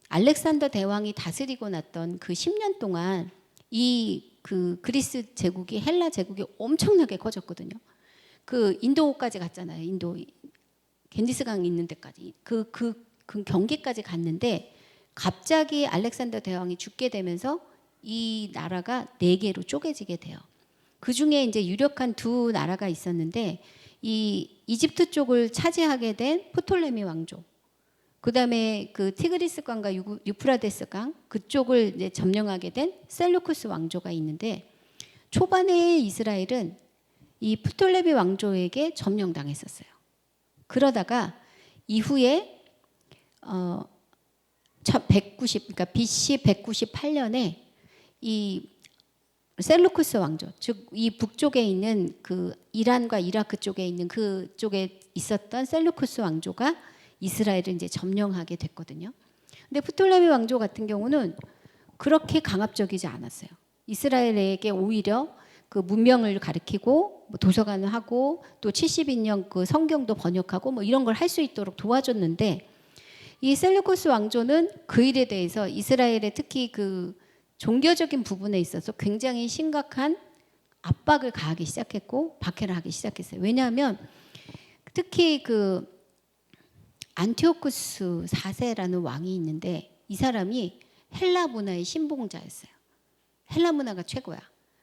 Speaker 1: 알렉산더 대왕이 다스리고 났던 그 10년 동안 이 그 그리스 제국이 헬라 제국이 엄청나게 커졌거든요. 그 인도까지 갔잖아요. 인도 겐지스강 있는 데까지 그 경계까지 갔는데 갑자기 알렉산더 대왕이 죽게 되면서 이 나라가 4개로 쪼개지게 돼요. 그 중에 이제 유력한 2 나라가 있었는데 이 이집트 쪽을 차지하게 된 프톨레미 왕조, 그 다음에 그 티그리스 강과 유프라데스 강 그쪽을 이제 점령하게 된 셀루쿠스 왕조가 있는데 초반에 이스라엘은 이 프톨레미 왕조에게 점령당했었어요. 그러다가 이후에 그러니까 BC 198년에 이 셀루쿠스 왕조, 즉 이 북쪽에 있는 그 이란과 이라크 쪽에 있는 그쪽에 있었던 셀루쿠스 왕조가 이스라엘을 이제 점령하게 됐거든요. 근데 프톨레미 왕조 같은 경우는 그렇게 강압적이지 않았어요. 이스라엘에게 오히려 그 문명을 가르치고 도서관을 하고 또 70인령 그 성경도 번역하고 뭐 이런 걸 할 수 있도록 도와줬는데 이 셀루쿠스 왕조는 그 일에 대해서 이스라엘의 특히 그 종교적인 부분에 있어서 굉장히 심각한 압박을 가하기 시작했고 박해를 하기 시작했어요. 왜냐하면 특히 그 안티오쿠스 4세라는 왕이 있는데 이 사람이 헬라 문화의 신봉자였어요. 헬라 문화가 최고야.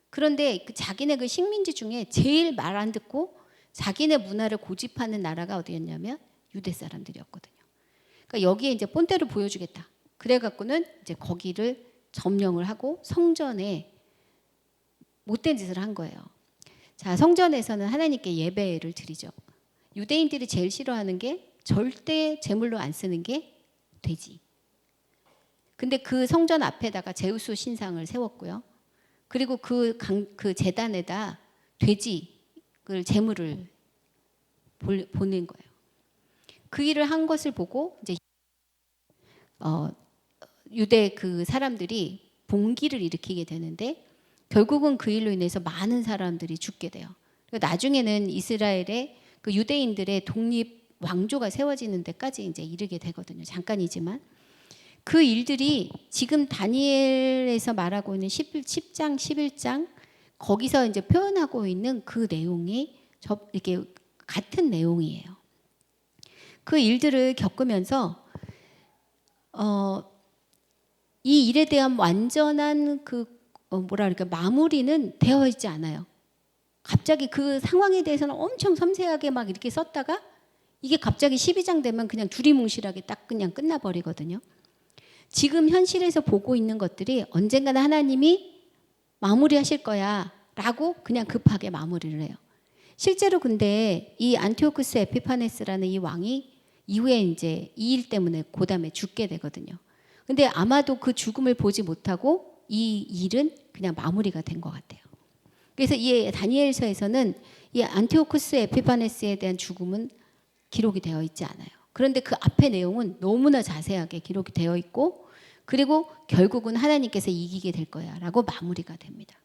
Speaker 1: 그런데 그 자기네 그 식민지 중에 제일 말 안 듣고 자기네 문화를 고집하는 나라가 어디였냐면 유대 사람들이었거든요. 그러니까 여기에 이제 본때를 보여주겠다. 그래갖고는 이제 거기를 점령을 하고 성전에 못된 짓을 한 거예요. 자, 성전에서는 하나님께 예배를 드리죠. 유대인들이 제일 싫어하는 게 절대 제물로 안 쓰는 게 돼지. 근데 그 성전 앞에다가 제우스 신상을 세웠고요. 그리고 그 제단에다 돼지를 제물을 보낸 거예요. 그 일을 한 것을 보고 이제 유대 그 사람들이 봉기를 일으키게 되는데 결국은 그 일로 인해서 많은 사람들이 죽게 돼요. 나중에는 이스라엘의 그 유대인들의 독립 왕조가 세워지는 데까지 이제 이르게 되거든요. 잠깐이지만 그 일들이 지금 다니엘에서 말하고 있는 10장, 11장 거기서 이제 표현하고 있는 그 내용이 이렇게 같은 내용이에요. 그 일들을 겪으면서 이 일에 대한 완전한 마무리는 되어 있지 않아요. 갑자기 그 상황에 대해서는 엄청 섬세하게 막 이렇게 썼다가 이게 갑자기 12장 되면 그냥 두리뭉실하게 딱 그냥 끝나버리거든요. 지금 현실에서 보고 있는 것들이 언젠가는 하나님이 마무리하실 거야 라고 그냥 급하게 마무리를 해요. 실제로 근데 이 안티오쿠스 에피파네스라는 이 왕이 이후에 이제 이 일 때문에 고담에 죽게 되거든요. 근데 아마도 그 죽음을 보지 못하고 이 일은 그냥 마무리가 된 것 같아요. 그래서 이 다니엘서에서는 이 안티오쿠스 에피파네스에 대한 죽음은 기록이 되어 있지 않아요. 그런데 그 앞의 내용은 너무나 자세하게 기록이 되어 있고, 그리고 결국은 하나님께서 이기게 될 거야 라고 마무리가 됩니다.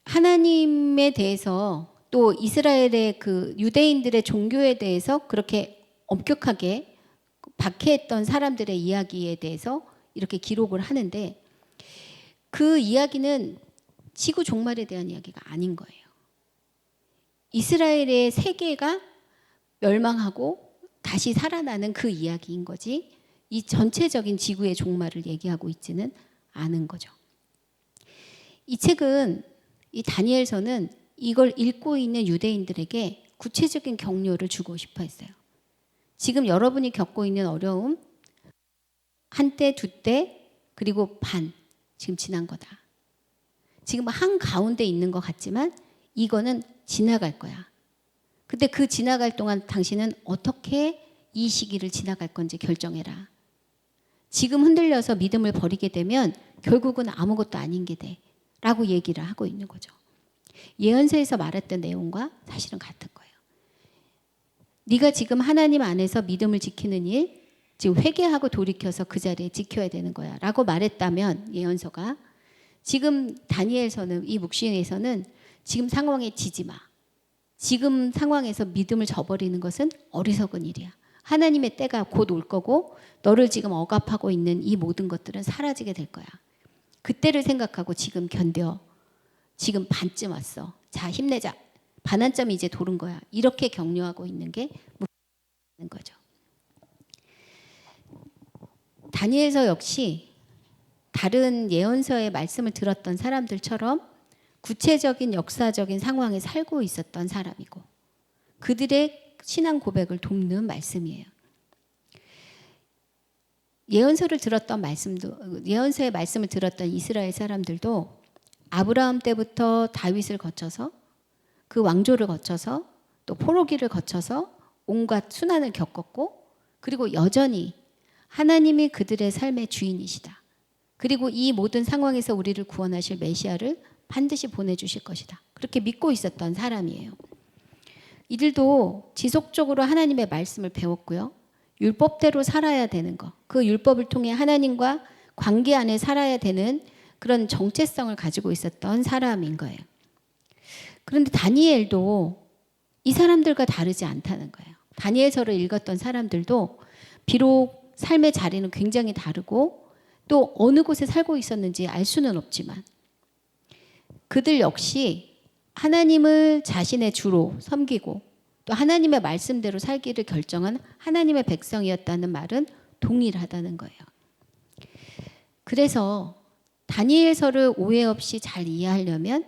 Speaker 1: 하나님에 대해서 또 이스라엘의 그 유대인들의 종교에 대해서 그렇게 엄격하게 박해했던 사람들의 이야기에 대해서 이렇게 기록을 하는데, 그 이야기는 지구 종말에 대한 이야기가 아닌 거예요. 이스라엘의 세계가 멸망하고 다시 살아나는 그 이야기인 거지, 이 전체적인 지구의 종말을 얘기하고 있지는 않은 거죠. 이 책은, 이 다니엘서는 이걸 읽고 있는 유대인들에게 구체적인 격려를 주고 싶어 했어요. 지금 여러분이 겪고 있는 어려움, 한때, 두때, 그리고 반, 지금 지난 거다. 지금 한가운데 있는 것 같지만 이거는 지나갈 거야. 근데 그 지나갈 동안 당신은 어떻게 이 시기를 지나갈 건지 결정해라. 지금 흔들려서 믿음을 버리게 되면 결국은 아무것도 아닌 게 돼 라고 얘기를 하고 있는 거죠. 예언서에서 말했던 내용과 사실은 같은 거예요. 네가 지금 하나님 안에서 믿음을 지키는 일, 지금 회개하고 돌이켜서 그 자리에 지켜야 되는 거야 라고 말했다면, 예언서가, 지금 다니엘서는, 이 묵시에서는 지금 상황에 지지 마. 지금 상황에서 믿음을 저버리는 것은 어리석은 일이야. 하나님의 때가 곧 올 거고 너를 지금 억압하고 있는 이 모든 것들은 사라지게 될 거야. 그때를 생각하고 지금 견뎌. 지금 반쯤 왔어. 자, 힘내자. 반환점이 이제 도는 거야. 이렇게 격려하고 있는 게 묵시인 거죠. 다니엘서 역시 다른 예언서의 말씀을 들었던 사람들처럼 구체적인 역사적인 상황에 살고 있었던 사람이고, 그들의 신앙 고백을 돕는 말씀이에요. 예언서를 들었던 말씀도, 예언서의 말씀을 들었던 이스라엘 사람들도 아브라함 때부터 다윗을 거쳐서, 그 왕조를 거쳐서, 또 포로기를 거쳐서 온갖 순환을 겪었고, 그리고 여전히 하나님이 그들의 삶의 주인이시다. 그리고 이 모든 상황에서 우리를 구원하실 메시아를 반드시 보내주실 것이다. 그렇게 믿고 있었던 사람이에요. 이들도 지속적으로 하나님의 말씀을 배웠고요. 율법대로 살아야 되는 것, 그 율법을 통해 하나님과 관계 안에 살아야 되는 그런 정체성을 가지고 있었던 사람인 거예요. 그런데 다니엘도 이 사람들과 다르지 않다는 거예요. 다니엘서를 읽었던 사람들도 비록 삶의 자리는 굉장히 다르고 또 어느 곳에 살고 있었는지 알 수는 없지만, 그들 역시 하나님을 자신의 주로 섬기고 또 하나님의 말씀대로 살기를 결정한 하나님의 백성이었다는 말은 동일하다는 거예요. 그래서 다니엘서를 오해 없이 잘 이해하려면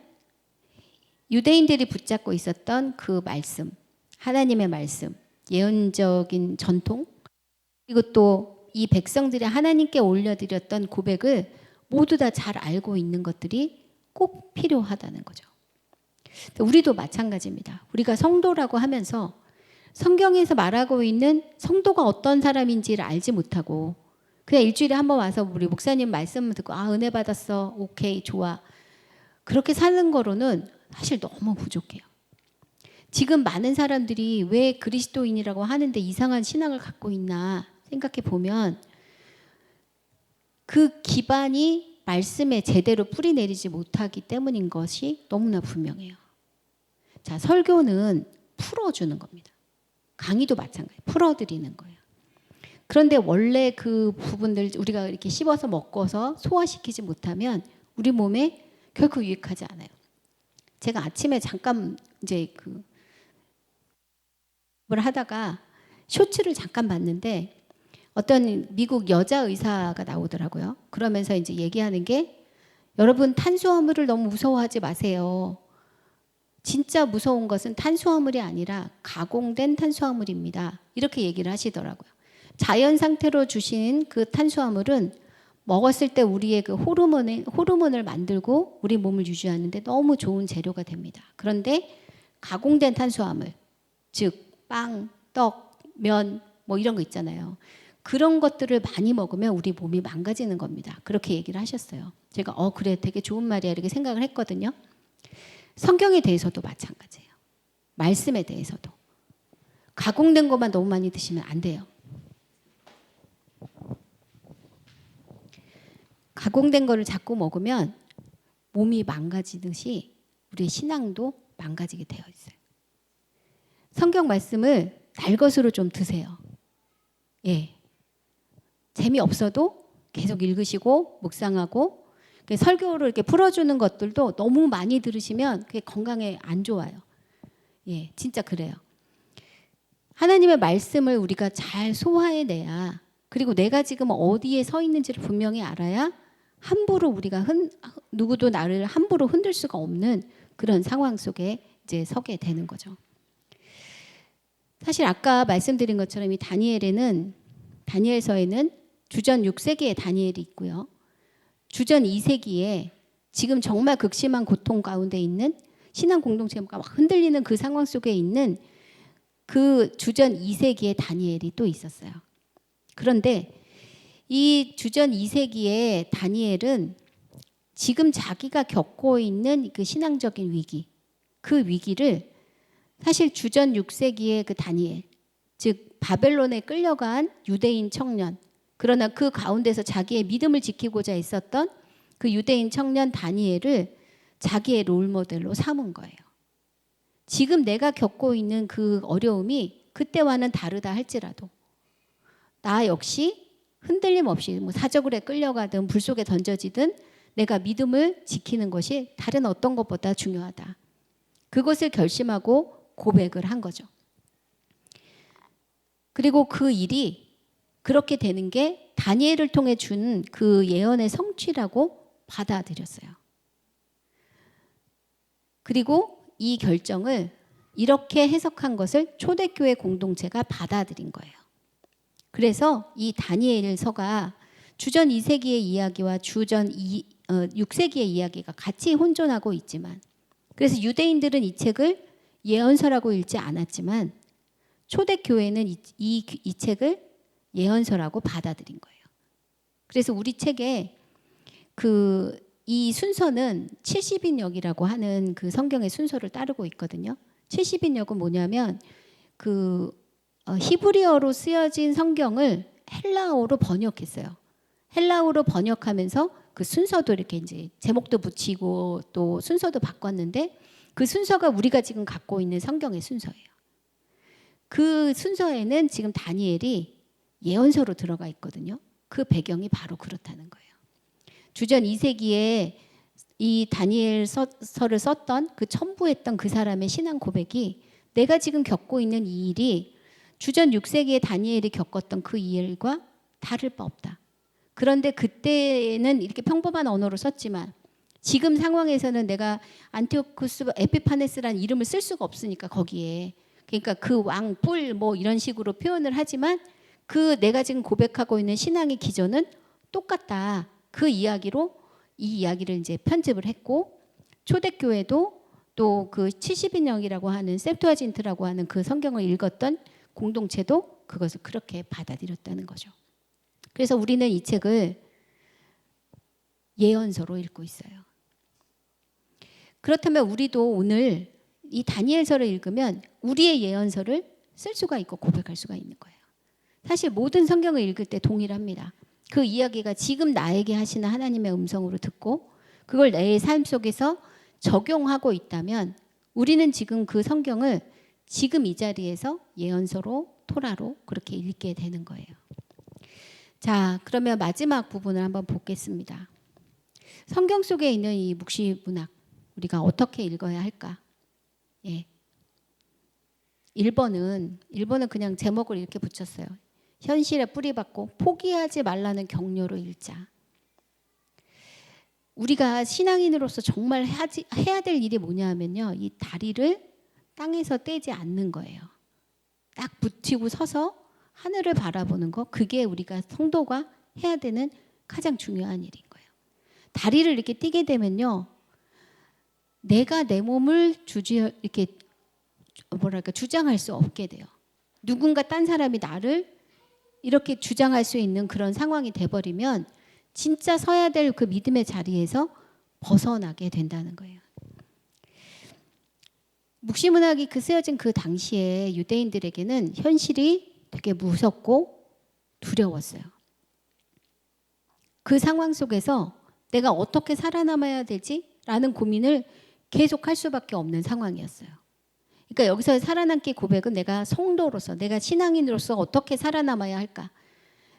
Speaker 1: 유대인들이 붙잡고 있었던 그 말씀, 하나님의 말씀, 예언적인 전통, 그리고 또 이 백성들이 하나님께 올려드렸던 고백을 모두 다 잘 알고 있는 것들이 꼭 필요하다는 거죠. 우리도 마찬가지입니다. 우리가 성도라고 하면서 성경에서 말하고 있는 성도가 어떤 사람인지를 알지 못하고 그냥 일주일에 한 번 와서 우리 목사님 말씀 듣고 아, 은혜 받았어, 오케이, 좋아, 그렇게 사는 거로는 사실 너무 부족해요. 지금 많은 사람들이 왜 그리스도인이라고 하는데 이상한 신앙을 갖고 있나 생각해 보면 그 기반이 말씀에 제대로 뿌리 내리지 못하기 때문인 것이 너무나 분명해요. 자, 설교는 풀어주는 겁니다. 강의도 마찬가지예요. 풀어드리는 거예요. 그런데 원래 그 부분들 우리가 이렇게 씹어서 먹어서 소화시키지 못하면 우리 몸에 결코 유익하지 않아요. 제가 아침에 잠깐 이제 뭘 하다가 쇼츠를 잠깐 봤는데 어떤 미국 여자 의사가 나오더라고요. 그러면서 이제 얘기하는 게, 여러분 탄수화물을 너무 무서워하지 마세요. 진짜 무서운 것은 탄수화물이 아니라 가공된 탄수화물입니다. 이렇게 얘기를 하시더라고요. 자연 상태로 주신 그 탄수화물은 먹었을 때 우리의 그 호르몬을 만들고 우리 몸을 유지하는데 너무 좋은 재료가 됩니다. 그런데 가공된 탄수화물, 즉 빵, 떡, 면 뭐 이런 거 있잖아요. 그런 것들을 많이 먹으면 우리 몸이 망가지는 겁니다. 그렇게 얘기를 하셨어요. 제가 그래 되게 좋은 말이야 이렇게 생각을 했거든요. 성경에 대해서도 마찬가지예요. 말씀에 대해서도. 가공된 것만 너무 많이 드시면 안 돼요. 가공된 거를 자꾸 먹으면 몸이 망가지듯이 우리의 신앙도 망가지게 되어 있어요. 성경 말씀을 날 것으로 좀 드세요. 예. 재미없어도 계속 읽으시고 묵상하고 설교를 이렇게 풀어주는 것들도 너무 많이 들으시면 그게 건강에 안 좋아요. 예, 진짜 그래요. 하나님의 말씀을 우리가 잘 소화해내야, 그리고 내가 지금 어디에 서 있는지를 분명히 알아야 함부로 우리가 누구도 나를 함부로 흔들 수가 없는 그런 상황 속에 이제 서게 되는 거죠. 사실 아까 말씀드린 것처럼 이 다니엘서에는 주전 6세기의 다니엘이 있고요. 주전 2세기에 지금 정말 극심한 고통 가운데 있는 신앙 공동체가 막 흔들리는 그 상황 속에 있는 그 주전 2세기의 다니엘이 또 있었어요. 그런데 이 주전 2세기의 다니엘은 지금 자기가 겪고 있는 그 신앙적인 위기, 그 위기를 사실 주전 6세기의 그 다니엘, 즉 바벨론에 끌려간 유대인 청년, 그러나 그 가운데서 자기의 믿음을 지키고자 했었던 그 유대인 청년 다니엘을 자기의 롤모델로 삼은 거예요. 지금 내가 겪고 있는 그 어려움이 그때와는 다르다 할지라도 나 역시 흔들림 없이 뭐 사적으로 끌려가든 불 속에 던져지든 내가 믿음을 지키는 것이 다른 어떤 것보다 중요하다. 그것을 결심하고 고백을 한 거죠. 그리고 그 일이 그렇게 되는 게 다니엘을 통해 준 그 예언의 성취라고 받아들였어요. 그리고 이 결정을 이렇게 해석한 것을 초대교회 공동체가 받아들인 거예요. 그래서 이 다니엘서가 주전 2세기의 이야기와 주전 6세기의 이야기가 같이 혼존하고 있지만, 그래서 유대인들은 이 책을 예언서라고 읽지 않았지만 초대교회는 이 책을 예언서라고 받아들인 거예요. 그래서 우리 책에 이 순서는 70인역이라고 하는 그 성경의 순서를 따르고 있거든요. 70인역은 뭐냐면 히브리어로 쓰여진 성경을 헬라어로 번역했어요. 헬라어로 번역하면서 그 순서도 이렇게 이제 제목도 붙이고 또 순서도 바꿨는데 그 순서가 우리가 지금 갖고 있는 성경의 순서예요. 그 순서에는 지금 다니엘이 예언서로 들어가 있거든요. 그 배경이 바로 그렇다는 거예요. 주전 2세기에 이 다니엘서를 썼던 그 첨부했던 그 사람의 신앙 고백이 내가 지금 겪고 있는 이 일이 주전 6세기에 다니엘이 겪었던 그 일과 다를 바 없다. 그런데 그때는 이렇게 평범한 언어로 썼지만 지금 상황에서는 내가 안티오쿠스 에피파네스라는 이름을 쓸 수가 없으니까 거기에, 그러니까 그 왕, 뿔 뭐 이런 식으로 표현을 하지만 그 내가 지금 고백하고 있는 신앙의 기전은 똑같다. 그 이야기로 이 이야기를 이제 편집을 했고, 초대교회도 또 그 70인역이라고 하는 septuagint라고 하는 그 성경을 읽었던 공동체도 그것을 그렇게 받아들였다는 거죠. 그래서 우리는 이 책을 예언서로 읽고 있어요. 그렇다면 우리도 오늘 이 다니엘서를 읽으면 우리의 예언서를 쓸 수가 있고 고백할 수가 있는 거예요. 사실 모든 성경을 읽을 때 동일합니다. 그 이야기가 지금 나에게 하시는 하나님의 음성으로 듣고 그걸 내 삶 속에서 적용하고 있다면 우리는 지금 그 성경을 지금 이 자리에서 예언서로, 토라로 그렇게 읽게 되는 거예요. 자, 그러면 마지막 부분을 한번 보겠습니다. 성경 속에 있는 이 묵시 문학 우리가 어떻게 읽어야 할까? 예. 1번은 그냥 제목을 이렇게 붙였어요. 현실에 뿌리박고 포기하지 말라는 격려로 읽자. 우리가 신앙인으로서 정말 해야 될 일이 뭐냐 하면요. 이 다리를 땅에서 떼지 않는 거예요. 딱 붙이고 서서 하늘을 바라보는 거, 그게 우리가 성도가 해야 되는 가장 중요한 일인 거예요. 다리를 이렇게 띄게 되면요, 내가 내 몸을 이렇게 주장할 수 없게 돼요. 누군가 딴 사람이 나를 이렇게 주장할 수 있는 그런 상황이 돼버리면 진짜 서야 될 그 믿음의 자리에서 벗어나게 된다는 거예요. 묵시문학이 쓰여진 그 당시에 유대인들에게는 현실이 되게 무섭고 두려웠어요. 그 상황 속에서 내가 어떻게 살아남아야 되지? 라는 고민을 계속 할 수밖에 없는 상황이었어요. 그러니까 여기서 살아남기 고백은 내가 성도로서, 내가 신앙인으로서 어떻게 살아남아야 할까?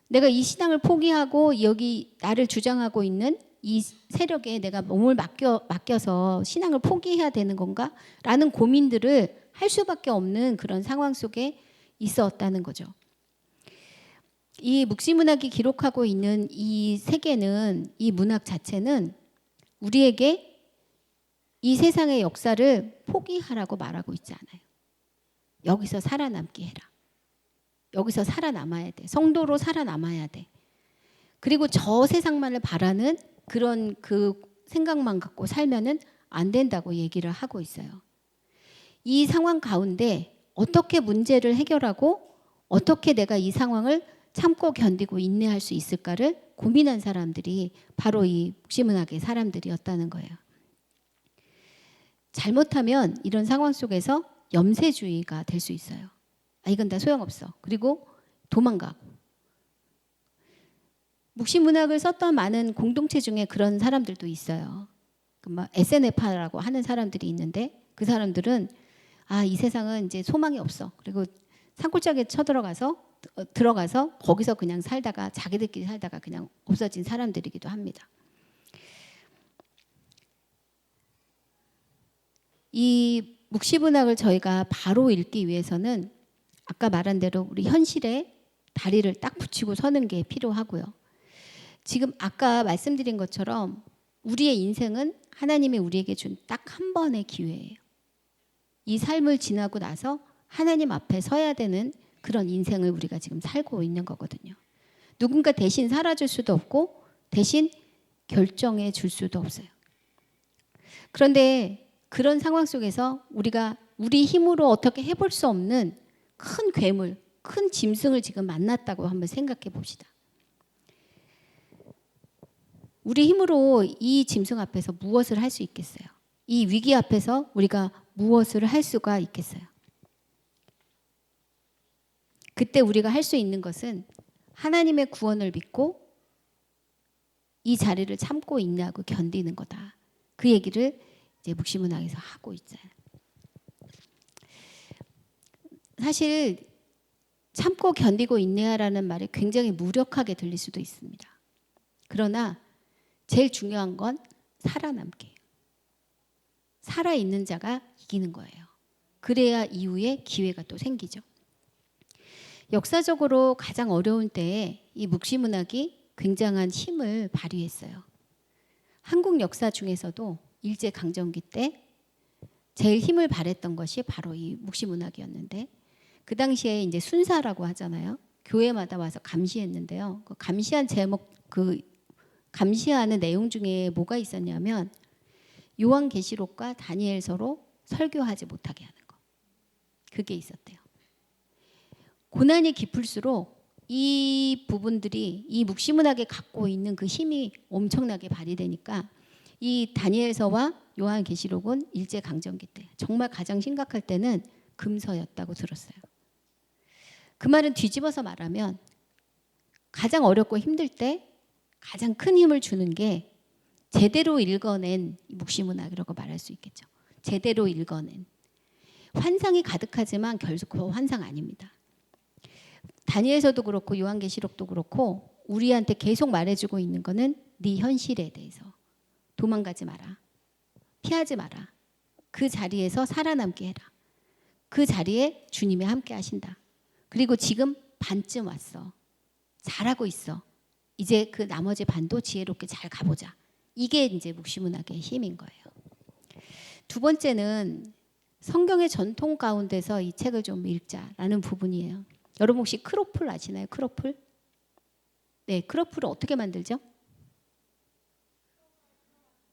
Speaker 1: 내가 이 신앙을 포기하고 여기 나를 주장하고 있는 이 세력에 내가 몸을 맡겨서 신앙을 포기해야 되는 건가? 라는 고민들을 할 수밖에 없는 그런 상황 속에 있었다는 거죠. 이 묵시문학이 기록하고 있는 이 세계는, 이 문학 자체는 우리에게 이 세상의 역사를 포기하라고 말하고 있지 않아요. 여기서 살아남게 해라. 여기서 살아남아야 돼. 성도로 살아남아야 돼. 그리고 저 세상만을 바라는 그런 그 생각만 갖고 살면은 안 된다고 얘기를 하고 있어요. 이 상황 가운데 어떻게 문제를 해결하고 어떻게 내가 이 상황을 참고 견디고 인내할 수 있을까를 고민한 사람들이 바로 이 묵시문학의 사람들이었다는 거예요. 잘못하면 이런 상황 속에서 염세주의가 될 수 있어요. 이건 다 소용없어. 그리고 도망가고. 묵시문학을 썼던 많은 공동체 중에 그런 사람들도 있어요. SNF라고 하는 사람들이 있는데 그 사람들은 이 세상은 이제 소망이 없어. 그리고 산골짜기에 들어가서 거기서 그냥 살다가 자기들끼리 살다가 그냥 없어진 사람들이기도 합니다. 이 묵시문학을 저희가 바로 읽기 위해서는 아까 말한 대로 우리 현실에 다리를 딱 붙이고 서는 게 필요하고요. 지금 아까 말씀드린 것처럼 우리의 인생은 하나님이 우리에게 준 딱 한 번의 기회예요. 이 삶을 지나고 나서 하나님 앞에 서야 되는 그런 인생을 우리가 지금 살고 있는 거거든요. 누군가 대신 살아줄 수도 없고 대신 결정해 줄 수도 없어요. 그런데 그런 상황 속에서 우리가 우리 힘으로 어떻게 해볼 수 없는 큰 괴물, 큰 짐승을 지금 만났다고 한번 생각해 봅시다. 우리 힘으로 이 짐승 앞에서 무엇을 할 수 있겠어요? 이 위기 앞에서 우리가 무엇을 할 수가 있겠어요? 그때 우리가 할 수 있는 것은 하나님의 구원을 믿고 이 자리를 참고 인내하고 견디는 거다. 그 얘기를 이제 묵시문학에서 하고 있잖아요. 사실 참고 견디고 인내하라는 말이 굉장히 무력하게 들릴 수도 있습니다. 그러나 제일 중요한 건 살아남기예요. 살아있는 자가 이기는 거예요. 그래야 이후에 기회가 또 생기죠. 역사적으로 가장 어려운 때에 이 묵시문학이 굉장한 힘을 발휘했어요. 한국 역사 중에서도 일제강점기 때 제일 힘을 발했던 것이 바로 이 묵시문학이었는데 그 당시에 이제 순사라고 하잖아요. 교회마다 와서 감시했는데요. 그 감시한 제목, 감시하는 내용 중에 뭐가 있었냐면 요한계시록과 다니엘서로 설교하지 못하게 하는 거. 그게 있었대요. 고난이 깊을수록 이 부분들이 이 묵시문학에 갖고 있는 그 힘이 엄청나게 발휘되니까 이 다니엘서와 요한계시록은 일제강점기 때 정말 가장 심각할 때는 금서였다고 들었어요. 그 말은 뒤집어서 말하면 가장 어렵고 힘들 때 가장 큰 힘을 주는 게 제대로 읽어낸 묵시문학이라고 말할 수 있겠죠. 제대로 읽어낸. 환상이 가득하지만 결코 환상 아닙니다. 다니엘서도 그렇고 요한계시록도 그렇고 우리한테 계속 말해주고 있는 거는 네 현실에 대해서 도망가지 마라. 피하지 마라. 그 자리에서 살아남게 해라. 그 자리에 주님이 함께 하신다. 그리고 지금 반쯤 왔어. 잘하고 있어. 이제 그 나머지 반도 지혜롭게 잘 가보자. 이게 이제 묵시문학의 힘인 거예요. 두 번째는 성경의 전통 가운데서 이 책을 좀 읽자라는 부분이에요. 여러분 혹시 크로플 아시나요? 크로플? 네, 크로플을 어떻게 만들죠?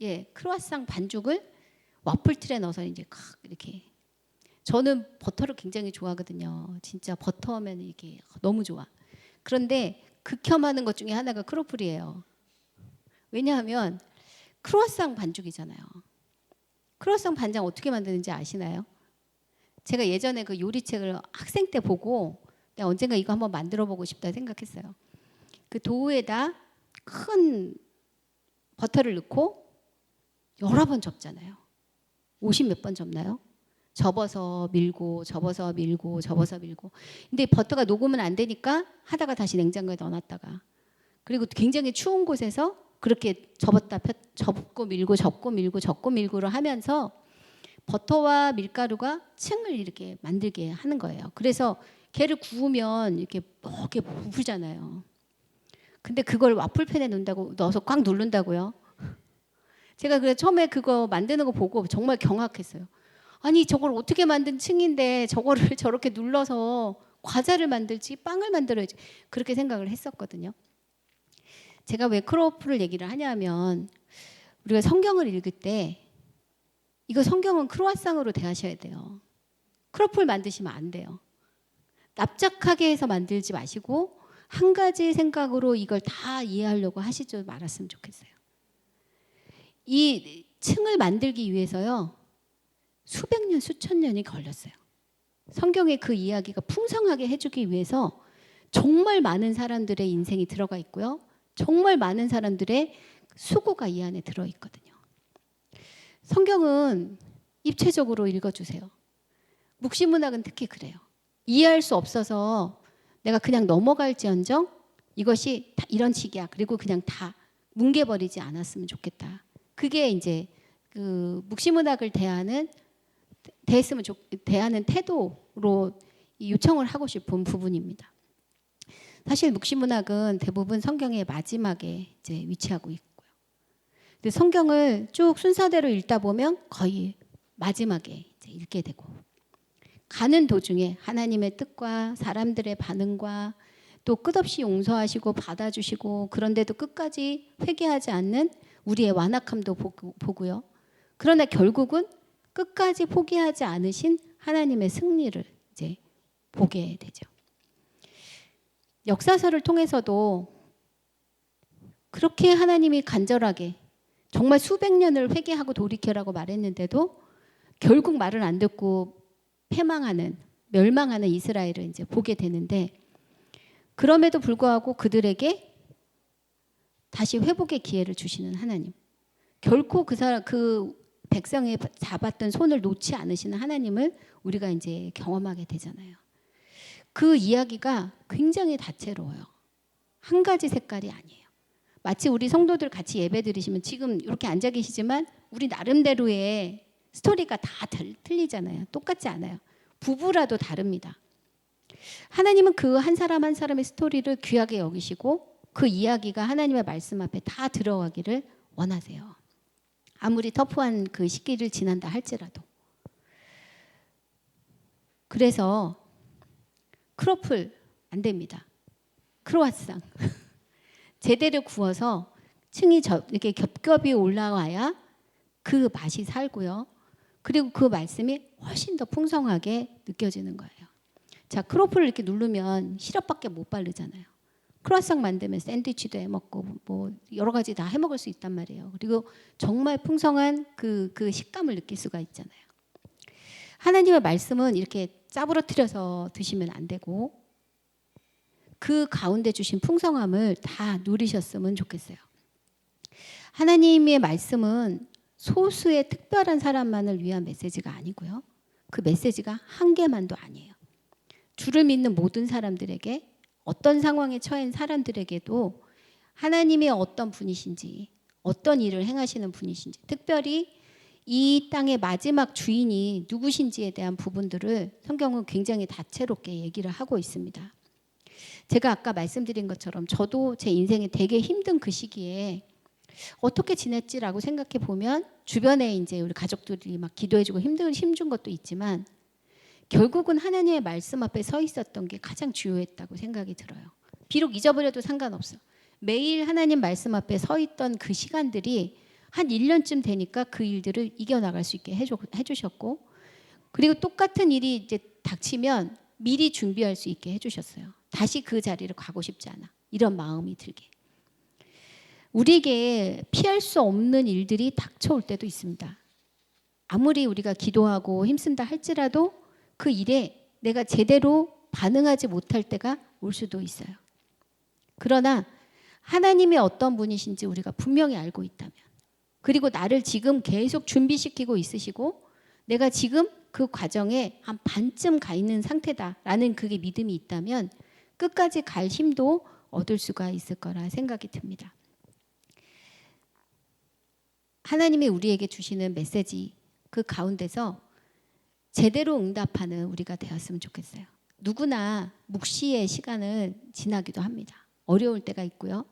Speaker 1: 예, 크루아상 반죽을 와플 틀에 넣어서 이제 이렇게. 저는 버터를 굉장히 좋아하거든요. 진짜 버터 하면 이게 너무 좋아. 그런데 극혐하는 것 중에 하나가 크로플이에요. 왜냐하면 크루아상 반죽이잖아요. 크루아상 반죽 어떻게 만드는지 아시나요? 제가 예전에 그 요리책을 학생 때 보고 내가 언젠가 이거 한번 만들어 보고 싶다 생각했어요. 그 도우에다 큰 버터를 넣고 여러 번 접잖아요. 50 몇 번 접나요? 접어서 밀고 접어서 밀고 접어서 밀고. 근데 버터가 녹으면 안 되니까 하다가 다시 냉장고에 넣어놨다가, 그리고 굉장히 추운 곳에서 그렇게 접었다 접고 밀고 접고 밀고 접고 밀고를 하면서 버터와 밀가루가 층을 이렇게 만들게 하는 거예요. 그래서 걔를 구우면 이렇게 먹게 부풀잖아요. 근데 그걸 와플팬에 넣어서 꽉 누른다고요? 제가 그래서 처음에 그거 만드는 거 보고 정말 경악했어요. 아니 저걸 어떻게 만든 층인데 저거를 저렇게 눌러서 과자를 만들지 빵을 만들어야지, 그렇게 생각을 했었거든요. 제가 왜 크로플을 얘기를 하냐면 우리가 성경을 읽을 때 이거 성경은 크루아상으로 대하셔야 돼요. 크로플 만드시면 안 돼요. 납작하게 해서 만들지 마시고 한 가지 생각으로 이걸 다 이해하려고 하시지 말았으면 좋겠어요. 이 층을 만들기 위해서요, 수백 년, 수천 년이 걸렸어요. 성경에 그 이야기가 풍성하게 해주기 위해서 정말 많은 사람들의 인생이 들어가 있고요. 정말 많은 사람들의 수고가 이 안에 들어있거든요. 성경은 입체적으로 읽어주세요. 묵시문학은 특히 그래요. 이해할 수 없어서 내가 그냥 넘어갈지언정 이것이 다 이런 식이야. 그리고 그냥 다 뭉개버리지 않았으면 좋겠다. 그게 이제 그 묵시문학을 대하는 태도로 요청을 하고 싶은 부분입니다. 사실 묵시문학은 대부분 성경의 마지막에 이제 위치하고 있고요. 근데 성경을 쭉 순서대로 읽다 보면 거의 마지막에 이제 읽게 되고, 가는 도중에 하나님의 뜻과 사람들의 반응과 또 끝없이 용서하시고 받아주시고, 그런데도 끝까지 회개하지 않는 우리의 완악함도 보고요. 그러나 결국은 끝까지 포기하지 않으신 하나님의 승리를 이제 보게 되죠. 역사서를 통해서도 그렇게 하나님이 간절하게 정말 수백 년을 회개하고 돌이켜라고 말했는데도 결국 말을 안 듣고 멸망하는 이스라엘을 이제 보게 되는데, 그럼에도 불구하고 그들에게 다시 회복의 기회를 주시는 하나님, 결코 그 백성의 잡았던 손을 놓지 않으시는 하나님을 우리가 이제 경험하게 되잖아요. 그 이야기가 굉장히 다채로워요. 한 가지 색깔이 아니에요. 마치 우리 성도들 같이 예배 드리시면 지금 이렇게 앉아 계시지만 우리 나름대로의 스토리가 다 틀리잖아요. 똑같지 않아요. 부부라도 다릅니다. 하나님은 그 한 사람 한 사람의 스토리를 귀하게 여기시고 그 이야기가 하나님의 말씀 앞에 다 들어가기를 원하세요. 아무리 터프한 그 시기를 지난다 할지라도. 그래서 크로플 안 됩니다. 크루아상 제대로 구워서 층이 이렇게 겹겹이 올라와야 그 맛이 살고요. 그리고 그 말씀이 훨씬 더 풍성하게 느껴지는 거예요. 자, 크로플을 이렇게 누르면 시럽밖에 못 바르잖아요. 크루아상 만들면 샌드위치도 해먹고 뭐 여러 가지 다 해먹을 수 있단 말이에요. 그리고 정말 풍성한 그 식감을 느낄 수가 있잖아요. 하나님의 말씀은 이렇게 짜부러뜨려서 드시면 안 되고 그 가운데 주신 풍성함을 다 누리셨으면 좋겠어요. 하나님의 말씀은 소수의 특별한 사람만을 위한 메시지가 아니고요. 그 메시지가 한 개만도 아니에요. 주를 믿는 모든 사람들에게, 어떤 상황에 처한 사람들에게도 하나님이 어떤 분이신지, 어떤 일을 행하시는 분이신지, 특별히 이 땅의 마지막 주인이 누구신지에 대한 부분들을 성경은 굉장히 다채롭게 얘기를 하고 있습니다. 제가 아까 말씀드린 것처럼 저도 제 인생에 되게 힘든 그 시기에 어떻게 지냈지라고 생각해 보면 주변에 이제 우리 가족들이 막 기도해주고 힘준 것도 있지만 결국은 하나님의 말씀 앞에 서 있었던 게 가장 주요했다고 생각이 들어요. 비록 잊어버려도 상관없어. 매일 하나님 말씀 앞에 서 있던 그 시간들이 한 1년쯤 되니까 그 일들을 이겨나갈 수 있게 해주셨고, 그리고 똑같은 일이 이제 닥치면 미리 준비할 수 있게 해주셨어요. 다시 그 자리를 가고 싶지 않아. 이런 마음이 들게. 우리에게 피할 수 없는 일들이 닥쳐올 때도 있습니다. 아무리 우리가 기도하고 힘쓴다 할지라도 그 일에 내가 제대로 반응하지 못할 때가 올 수도 있어요. 그러나 하나님이 어떤 분이신지 우리가 분명히 알고 있다면, 그리고 나를 지금 계속 준비시키고 있으시고 내가 지금 그 과정에 한 반쯤 가 있는 상태다라는 그게 믿음이 있다면 끝까지 갈 힘도 얻을 수가 있을 거라 생각이 듭니다. 하나님이 우리에게 주시는 메시지 그 가운데서 제대로 응답하는 우리가 되었으면 좋겠어요. 누구나 묵시의 시간을 지나기도 합니다. 어려울 때가 있고요.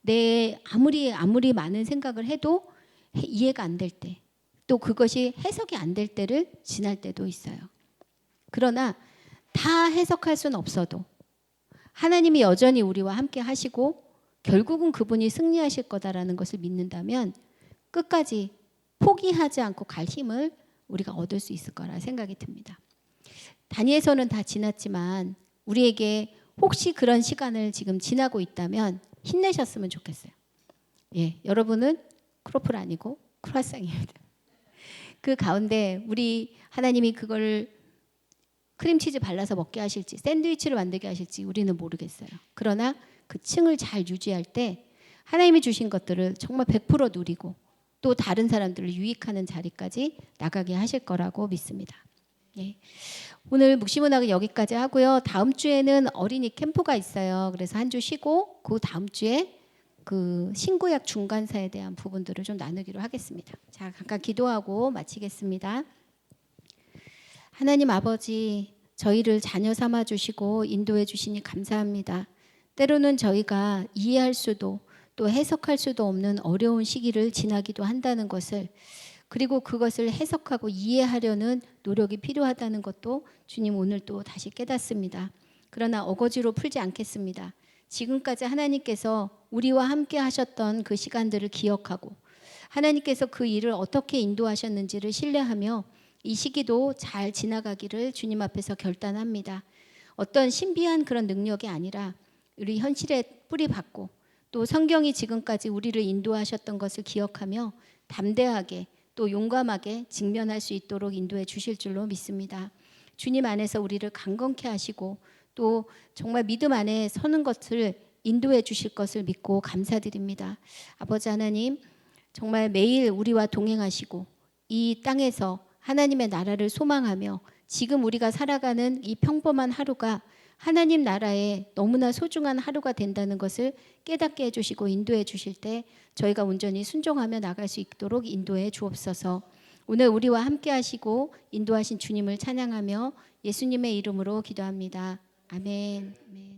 Speaker 1: 내 아무리 많은 생각을 해도 이해가 안 될 때, 또 그것이 해석이 안 될 때를 지날 때도 있어요. 그러나 다 해석할 수는 없어도 하나님이 여전히 우리와 함께 하시고 결국은 그분이 승리하실 거다라는 것을 믿는다면 끝까지 포기하지 않고 갈 힘을 우리가 얻을 수 있을 거라 생각이 듭니다. 다니엘서는 다 지났지만 우리에게 혹시 그런 시간을 지금 지나고 있다면 힘내셨으면 좋겠어요. 예, 여러분은 크로플 아니고 크루아상입니다. 그 가운데 우리 하나님이 그걸 크림치즈 발라서 먹게 하실지 샌드위치를 만들게 하실지 우리는 모르겠어요. 그러나 그 층을 잘 유지할 때 하나님이 주신 것들을 정말 100% 누리고 또 다른 사람들을 유익하는 자리까지 나가게 하실 거라고 믿습니다. 예. 오늘 묵시문학은 여기까지 하고요. 다음 주에는 어린이 캠프가 있어요. 그래서 한 주 쉬고 그 다음 주에 그 신구약 중간사에 대한 부분들을 좀 나누기로 하겠습니다. 자, 잠깐 기도하고 마치겠습니다. 하나님 아버지, 저희를 자녀 삼아 주시고 인도해 주시니 감사합니다. 때로는 저희가 이해할 수도 또 해석할 수도 없는 어려운 시기를 지나기도 한다는 것을, 그리고 그것을 해석하고 이해하려는 노력이 필요하다는 것도 주님 오늘 또 다시 깨닫습니다. 그러나 어거지로 풀지 않겠습니다. 지금까지 하나님께서 우리와 함께 하셨던 그 시간들을 기억하고 하나님께서 그 일을 어떻게 인도하셨는지를 신뢰하며 이 시기도 잘 지나가기를 주님 앞에서 결단합니다. 어떤 신비한 그런 능력이 아니라 우리 현실에 뿌리 박고 또 성경이 지금까지 우리를 인도하셨던 것을 기억하며 담대하게 또 용감하게 직면할 수 있도록 인도해 주실 줄로 믿습니다. 주님 안에서 우리를 강건케 하시고 또 정말 믿음 안에 서는 것을 인도해 주실 것을 믿고 감사드립니다. 아버지 하나님, 정말 매일 우리와 동행하시고 이 땅에서 하나님의 나라를 소망하며 지금 우리가 살아가는 이 평범한 하루가 하나님 나라에 너무나 소중한 하루가 된다는 것을 깨닫게 해주시고 인도해 주실 때 저희가 온전히 순종하며 나갈 수 있도록 인도해 주옵소서. 오늘 우리와 함께 하시고 인도하신 주님을 찬양하며 예수님의 이름으로 기도합니다. 아멘. 아멘.